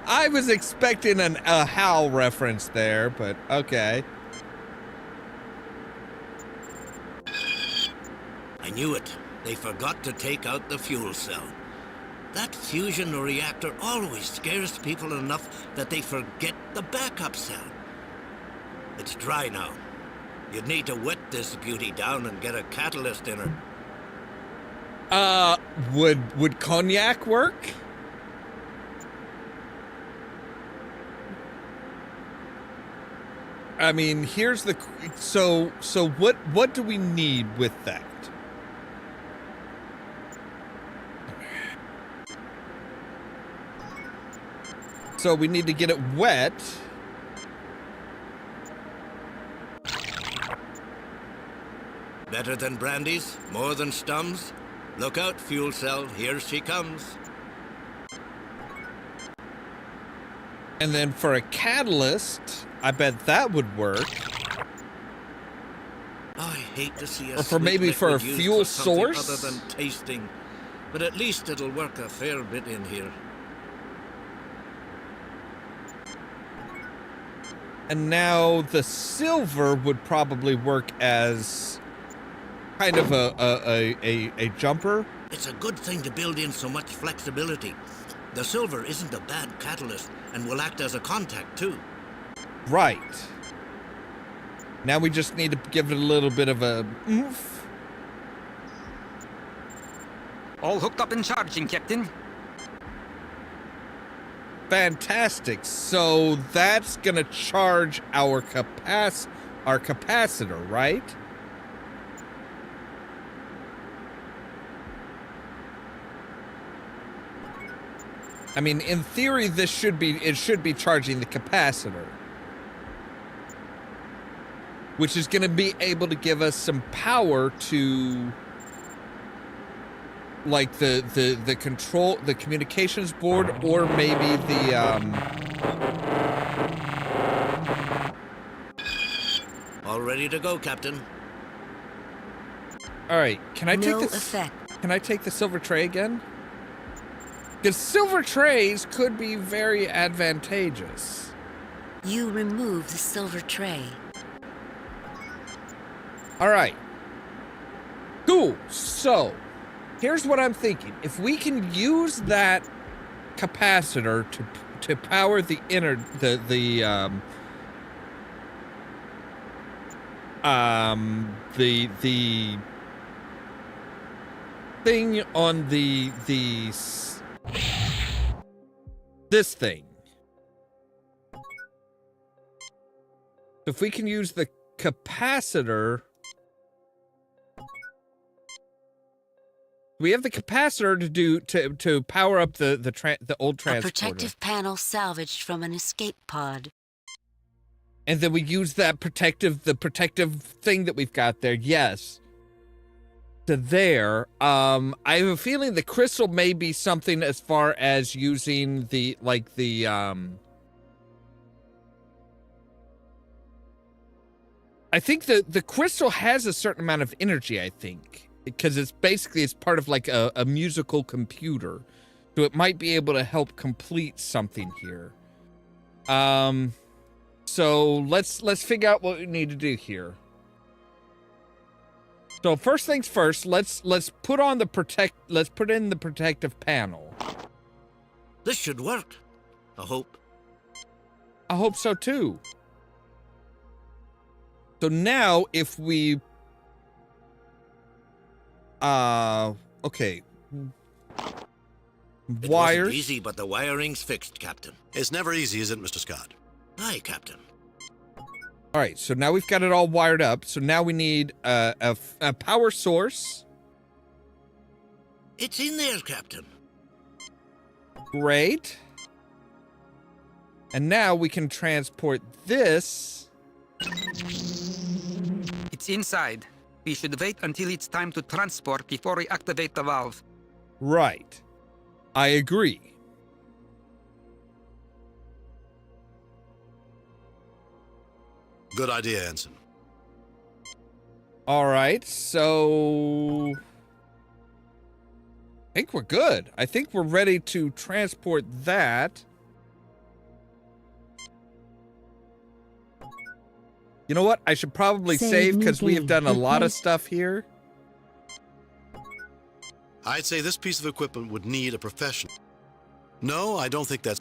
I was expecting a Hal reference there, but okay. I knew it. They forgot to take out the fuel cell. That fusion reactor always scares people enough that they forget the backup cell. It's dry now. You'd need to wet this beauty down and get a catalyst in her. Would cognac work? I mean, here's the... So what do we need with that? So we need to get it wet. Better than brandies? More than Stums? Look out, fuel cell. Here she comes. And then for a catalyst, I bet that would work. I hate to see a Or for maybe for a fuel source? other than tasting, but at least it'll work a fair bit in here. And now the silver would probably work as kind of a jumper. It's a good thing to build in so much flexibility. The silver isn't a bad catalyst and will act as a contact too. Right. Now we just need to give it a little bit of a oomph. All hooked up and charging, Captain. Fantastic. So that's gonna charge our capacitor, right? I mean, in theory, it should be charging the capacitor, which is going to be able to give us some power to, like the control, the communications board, or maybe the All ready to go, Captain. All right, can I take No this? effect. Can I take the silver tray again? Because silver trays could be very advantageous. You remove the silver tray. All right. Cool. So, here's what I'm thinking. If we can use that capacitor to power the thing on this thing. If we can use the capacitor, we have the capacitor to power up the old transporter. A protective panel salvaged from an escape pod. And then we use that protective thing that we've got there. Yes. To there. I have a feeling the crystal may be something as far as using I think the crystal has a certain amount of energy, I think. Because it's part of like a musical computer. So it might be able to help complete something here. So let's figure out what we need to do here. So first things first, let's put in the protective panel. This should work. I hope. I hope so too. So now if we okay. It Wires. wasn't easy, but the wiring's fixed, Captain. It's never easy, is it, Mr. Scott? Aye, Captain. All right, so now we've got it all wired up. So now we need a power source. It's in there, Captain. Great. And now we can transport this. It's inside. We should wait until it's time to transport before we activate the valve. Right. I agree. Good idea, Ensign. All right, so I think we're good. I think we're ready to transport that. You know what? I should probably save because we have done a lot of stuff here. I'd say this piece of equipment would need a professional. No, I don't think that's...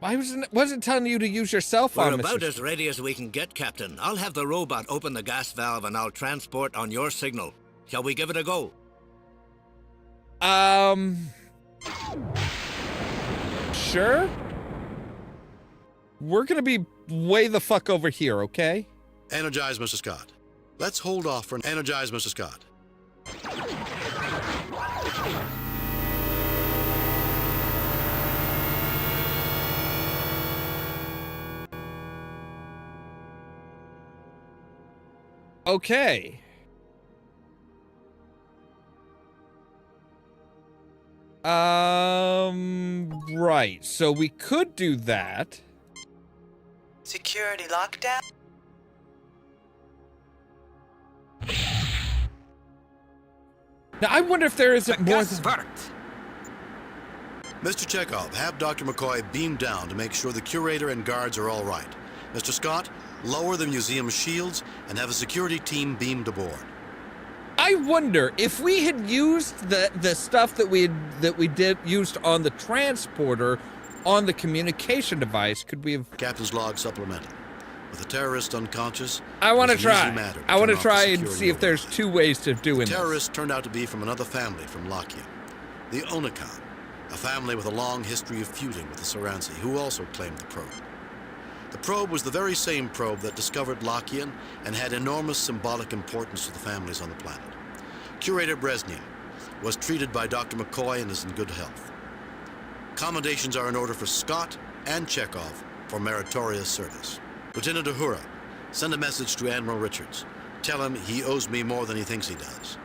I wasn't telling you to use your cell phone, We're Mr. about as ready as we can get, Captain. I'll have the robot open the gas valve and I'll transport on your signal. Shall we give it a go? Sure. We're gonna be way the fuck over here, okay? Energize, Mr. Scott. Let's hold off for... Energize, Mr. Scott. Okay. Right. So we could do that. Security lockdown? Now, I wonder if there isn't more than... Mr. Chekhov, have Dr. McCoy beam down to make sure the curator and guards are all right. Mr. Scott, lower the museum's shields and have a security team beamed aboard. I wonder if we had used the stuff that we used on the transporter on the communication device, could we have... Captain's log supplemental. With the terrorist unconscious, I want to it's an easy try. matter I want to turn off try the and security see if there's two ways to doing The this. terrorists turned out to be from another family from Lockyer. The Onakan, a family with a long history of feuding with the Soransi, who also claimed the probe. The probe was the very same probe that discovered Lockyer and had enormous symbolic importance to the families on the planet. Curator Brezhnev was treated by Dr. McCoy and is in good health. Commendations are in order for Scott and Chekhov for meritorious service. Lieutenant Uhura, send a message to Admiral Richards. Tell him he owes me more than he thinks he does.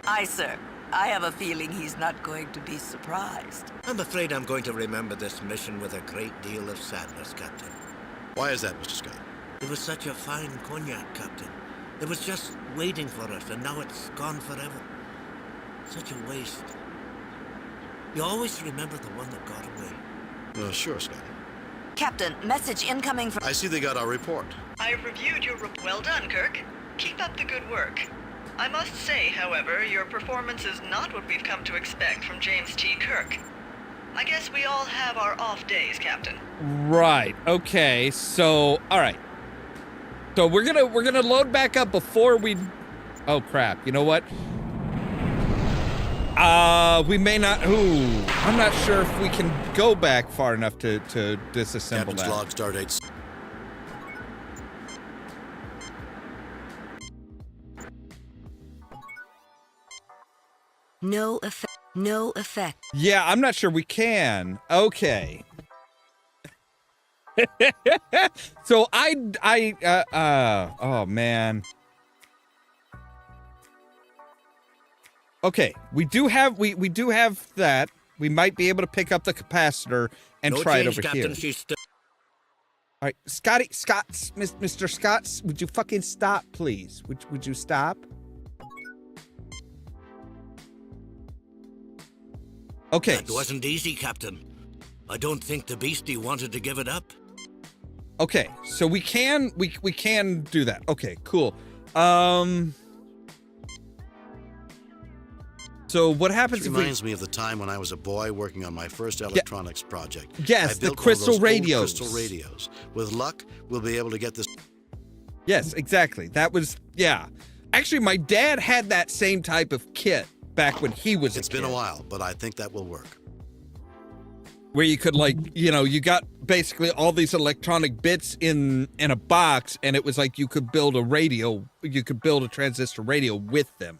Aye, sir. I have a feeling he's not going to be surprised. I'm afraid I'm going to remember this mission with a great deal of sadness, Captain. Why is that, Mr. Scott? It was such a fine cognac, Captain. It was just waiting for us, and now it's gone forever. Such a waste. You always remember the one that got away. Sure, Scott. Captain, message incoming from... I see they got our report. I've reviewed your Well done, Kirk. Keep up the good work. I must say, however, your performance is not what we've come to expect from James T. Kirk. I guess we all have our off days, Captain. Right. Okay. So, all right. So we're gonna load back up before we... Oh, crap. You know what? We may not... Ooh. I'm not sure if we can go back far enough to disassemble Captain's that. log, stardate. No effect. No effect. Yeah, I'm not sure we can. Okay. So oh man. Okay, we do have that. We might be able to pick up the capacitor and No try change, it over Captain. here. She's All right, Mr. Scott, would you fucking stop, please? Would you stop? Okay. That wasn't easy, Captain. I don't think the beastie wanted to give it up. Okay, so we can do that. Okay, cool. So what happens This if reminds me of the time when I was a boy working on my first electronics project. Yes, I the built crystal one of those old radios. crystal radios. With luck, we'll be able to get this. Yes, exactly. That was, yeah. Actually, my dad had that same type of kit back when he was a kid. It's been a while, but I think that will work. Where you could, like, you know, you got basically all these electronic bits in a box, and it was like you could build a radio, you could build a transistor radio with them.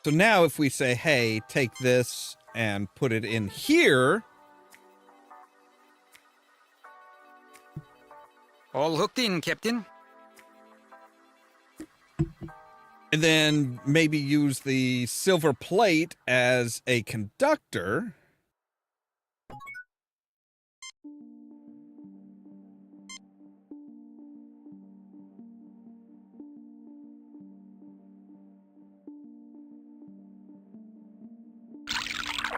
So now if we say, hey, take this and put it in here. All hooked in, Captain. And then maybe use the silver plate as a conductor.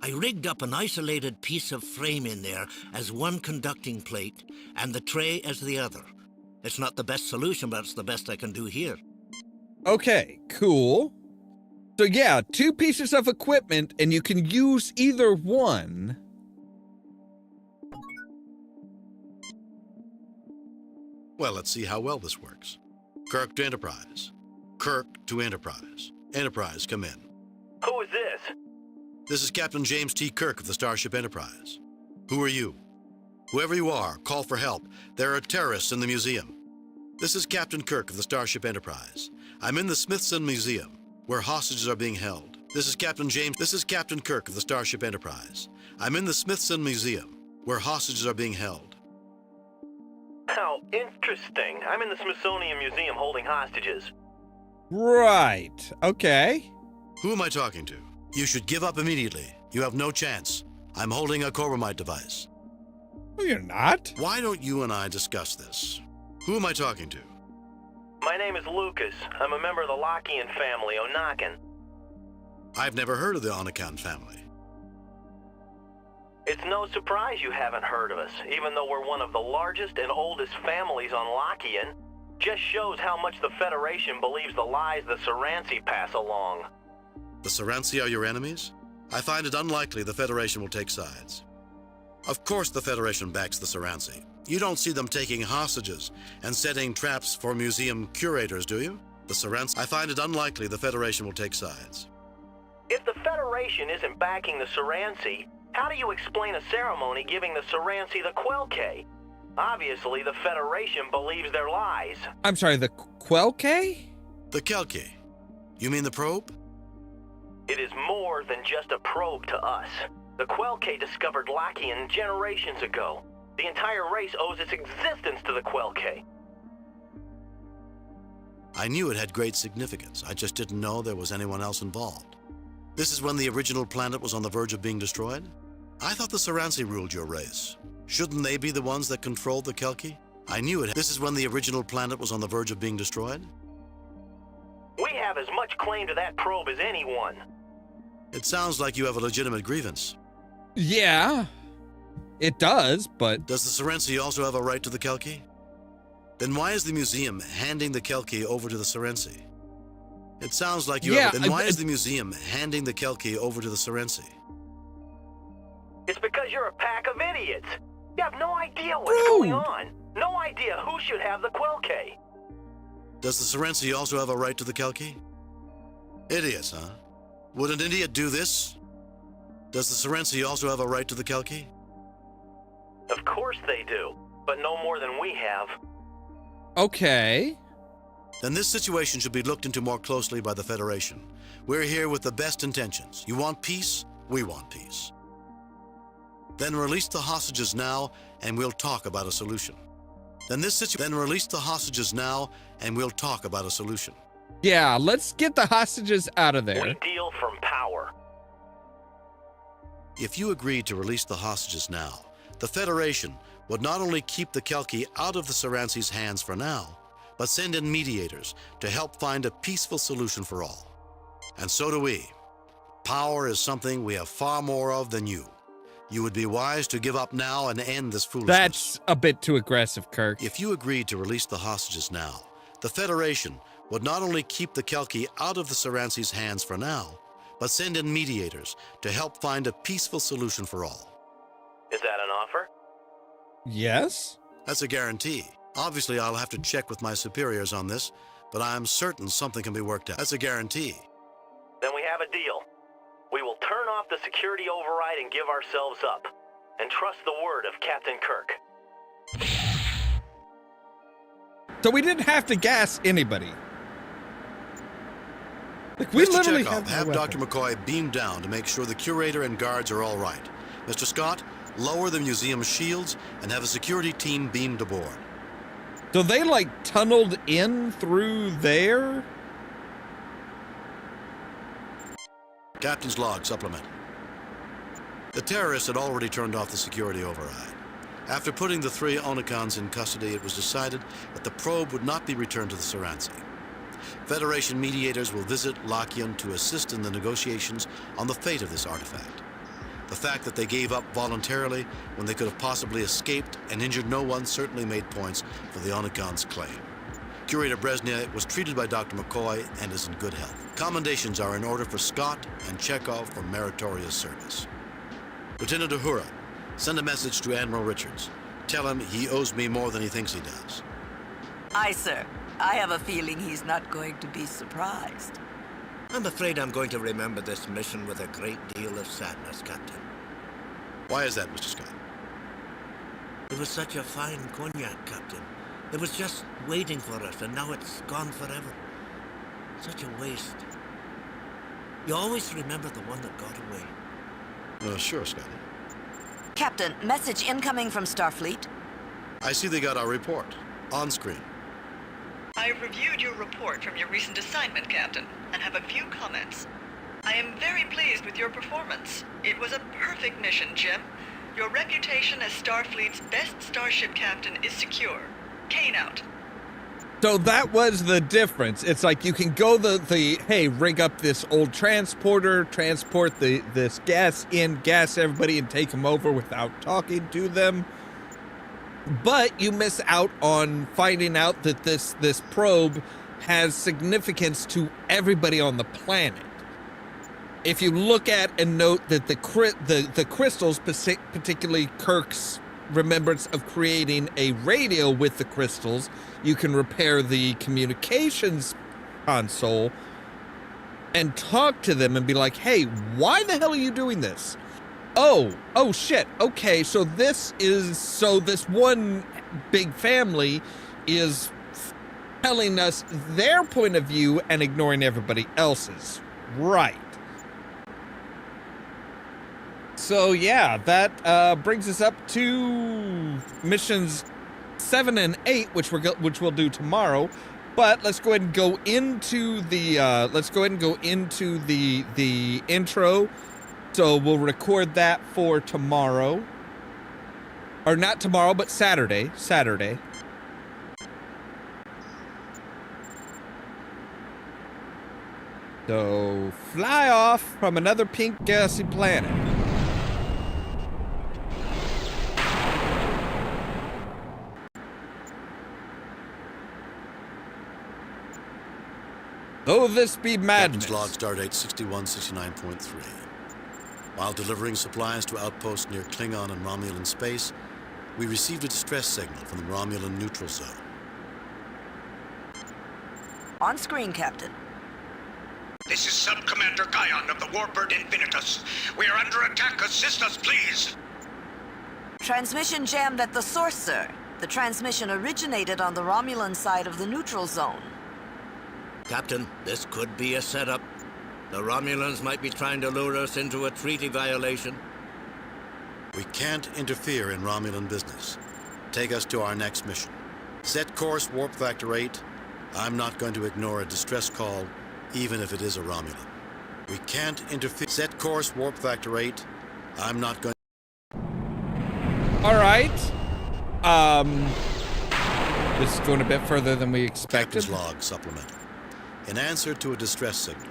I rigged up an isolated piece of frame in there as one conducting plate and the tray as the other. It's not the best solution, but it's the best I can do here. Okay, cool. So yeah, 2 pieces of equipment, and you can use either one. Well, let's see how well this works. Kirk to Enterprise. Kirk to Enterprise. Enterprise, come in. Who is this? This is Captain James T. Kirk of the Starship Enterprise. Who are you? Whoever you are, call for help. There are terrorists in the museum. This is Captain Kirk of the Starship Enterprise. I'm in the Smithson Museum, where hostages are being held. This is Captain Kirk of the Starship Enterprise. I'm in the Smithson Museum, where hostages are being held. How interesting. I'm in the Smithsonian Museum holding hostages. Right. Okay. Who am I talking to? You should give up immediately. You have no chance. I'm holding a Corbomite device. No, you're not. Why don't you and I discuss this? Who am I talking to? My name is Lucas. I'm a member of the Lockian family, Onakan. I've never heard of the Onakan family. It's no surprise you haven't heard of us, even though we're one of the largest and oldest families on Lockian. Just shows how much the Federation believes the lies the Saransi pass along. The Saransi are your enemies? I find it unlikely the Federation will take sides. Of course the Federation backs the Saransi. You don't see them taking hostages and setting traps for museum curators, do you? The Saransi. I find it unlikely the Federation will take sides. If the Federation isn't backing the Saransi, how do you explain a ceremony giving the Saransi the Quelke? Obviously, the Federation believes their lies. I'm sorry, the Quelke? The Kelke. You mean the probe? It is more than just a probe to us. The Quelke discovered Lockian generations ago. The entire race owes its existence to the Quelke. I knew it had great significance. I just didn't know there was anyone else involved. This is when the original planet was on the verge of being destroyed? I thought the Saransi ruled your race. Shouldn't they be the ones that controlled the Kelke? I knew it. This is when the original planet was on the verge of being destroyed? We have as much claim to that probe as anyone. It sounds like you have a legitimate grievance. Yeah, it does, but... Does the Saransi also have a right to the Kelke? Then why is the museum handing the Kelke over to the Saransi? It sounds like you have... Then why is the museum handing the Kelke over to the Saransi? It's because you're a pack of idiots. You have no idea what's going on. No idea who should have the Quelke. Does the Saransi also have a right to the Kelke? Idiots, huh? Would an idiot do this? Does the Saransi also have a right to the Kelke? Of course they do, but no more than we have. Okay. Then this situation should be looked into more closely by the Federation. We're here with the best intentions. You want peace? We want peace. Then release the hostages now, and we'll talk about a solution. Then release the hostages now, and we'll talk about a solution. Yeah, let's get the hostages out of there. We deal from power. If you agreed to release the hostages now, the Federation would not only keep the Kelke out of the Saransi's hands for now, but send in mediators to help find a peaceful solution for all. And so do we. Power is something we have far more of than you. You would be wise to give up now and end this foolishness. That's a bit too aggressive, Kirk. If you agreed to release the hostages now, the Federation would not only keep the Kelke out of the Saransi's hands for now, but send in mediators to help find a peaceful solution for all. Is that an offer? Yes. That's a guarantee. Obviously, I'll have to check with my superiors on this, but I'm certain something can be worked out. That's a guarantee. Then we have a deal. We will turn off the security override and give ourselves up. And trust the word of Captain Kirk. So we didn't have to gas anybody. Like, we Mr. literally Chekhov, have Dr. McCoy beam down to make sure the curator and guards are all right. Mr. Scott, lower the museum's shields and have a security team beamed aboard. So they, like, tunneled in through there? Captain's log supplement. The terrorists had already turned off the security override. After putting the 3 Onakans in custody, it was decided that the probe would not be returned to the Saransi. Federation mediators will visit Lockian to assist in the negotiations on the fate of this artifact. The fact that they gave up voluntarily when they could have possibly escaped and injured no one certainly made points for the Onakan's claim. Curator Bresnia was treated by Dr. McCoy and is in good health. Commendations are in order for Scott and Chekhov for meritorious service. Lieutenant Uhura, send a message to Admiral Richards. Tell him he owes me more than he thinks he does. Aye, sir. I have a feeling he's not going to be surprised. I'm afraid I'm going to remember this mission with a great deal of sadness, Captain. Why is that, Mr. Scott? It was such a fine cognac, Captain. It was just waiting for us, and now it's gone forever. Such a waste. You always remember the one that got away. Sure, Scotty. Captain, message incoming from Starfleet. I see they got our report. On screen. I've reviewed your report from your recent assignment, Captain, and have a few comments. I am very pleased with your performance. It was a perfect mission, Jim. Your reputation as Starfleet's best starship captain is secure. Kane out. So that was the difference. It's like you can go hey, rig up this old transporter, transport this gas in, gas everybody, and take them over without talking to them. But you miss out on finding out that this probe has significance to everybody on the planet. If you look at and note that the crystals, particularly Kirk's remembrance of creating a radio with the crystals, you can repair the communications console and talk to them and be like, hey, why the hell are you doing this? Oh shit. Okay, so this one big family is telling us their point of view and ignoring everybody else's. Right. So yeah, that brings us up to missions 7 and 8, which we'll do tomorrow. But let's go ahead and go into the the intro. So we'll record that for tomorrow, or not tomorrow, but Saturday. So fly off from another pink gassy planet. Though this be madness. Captain's log, stardate 6169.3. While delivering supplies to outposts near Klingon and Romulan space, we received a distress signal from the Romulan neutral zone. On screen, Captain. This is Sub-Commander Guyon of the Warbird Infinitus. We are under attack. Assist us, please. Transmission jammed at the source, sir. The transmission originated on the Romulan side of the neutral zone. Captain, this could be a setup. The Romulans might be trying to lure us into a treaty violation. We can't interfere in Romulan business. Take us to our next mission. Set course warp factor 8. I'm not going to ignore a distress call, even if it is a Romulan. We can't interfere. Set course warp factor 8. I'm not going. All right. This is going a bit further than we expected. Captain's log supplemental. In answer to a distress signal,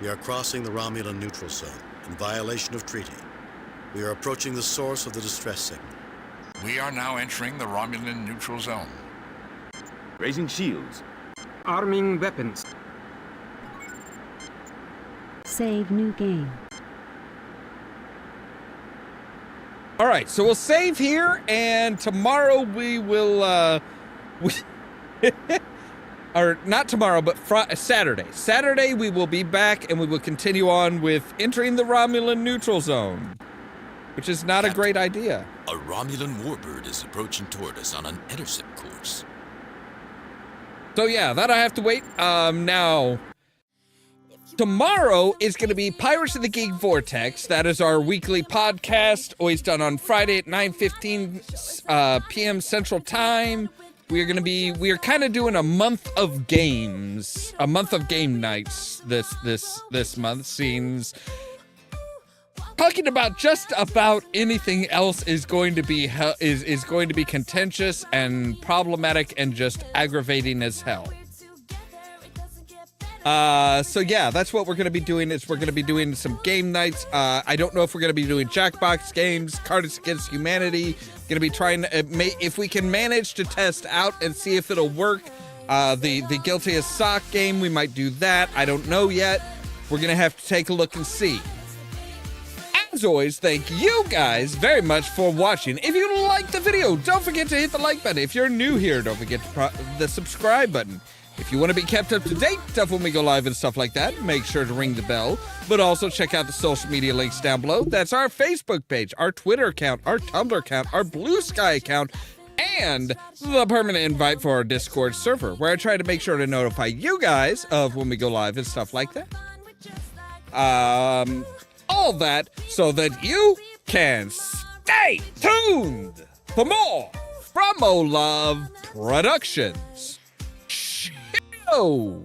we are crossing the Romulan neutral zone in violation of treaty. We are approaching the source of the distress signal. We are now entering the Romulan neutral zone. Raising shields. Arming weapons. Save new game. All right, so we'll save here, and tomorrow we will, or not tomorrow, but Saturday. Saturday we will be back, and we will continue on with entering the Romulan neutral zone, which is not a great idea. A Romulan warbird is approaching toward us on an intercept course. So yeah, that I have to wait. Now, tomorrow is going to be Pirates of the Geek Vortex. That is our weekly podcast, always done on Friday at 9:15 p.m. Central Time. We are kind of doing a month of games, a month of game nights this month. Seems talking about just about anything else is going to be is going to be contentious and problematic and just aggravating as hell. So yeah, that's what we're going to be doing. We're going to be doing some game nights. I don't know if we're going to be doing Jackbox games, Cards Against Humanity. Going to be trying if we can manage to test out and see if it'll work. The Guilty as Sock game, we might do that. I don't know yet. We're going to have to take a look and see. As always, thank you guys very much for watching. If you liked the video, don't forget to hit the like button. If you're new here, don't forget the subscribe button. If you want to be kept up to date, stuff when we go live and stuff like that, make sure to ring the bell. But also check out the social media links down below. That's our Facebook page, our Twitter account, our Tumblr account, our Blue Sky account, and the permanent invite for our Discord server, where I try to make sure to notify you guys of when we go live and stuff like that. All that so that you can stay tuned for more from Ollamh Productions. Oh.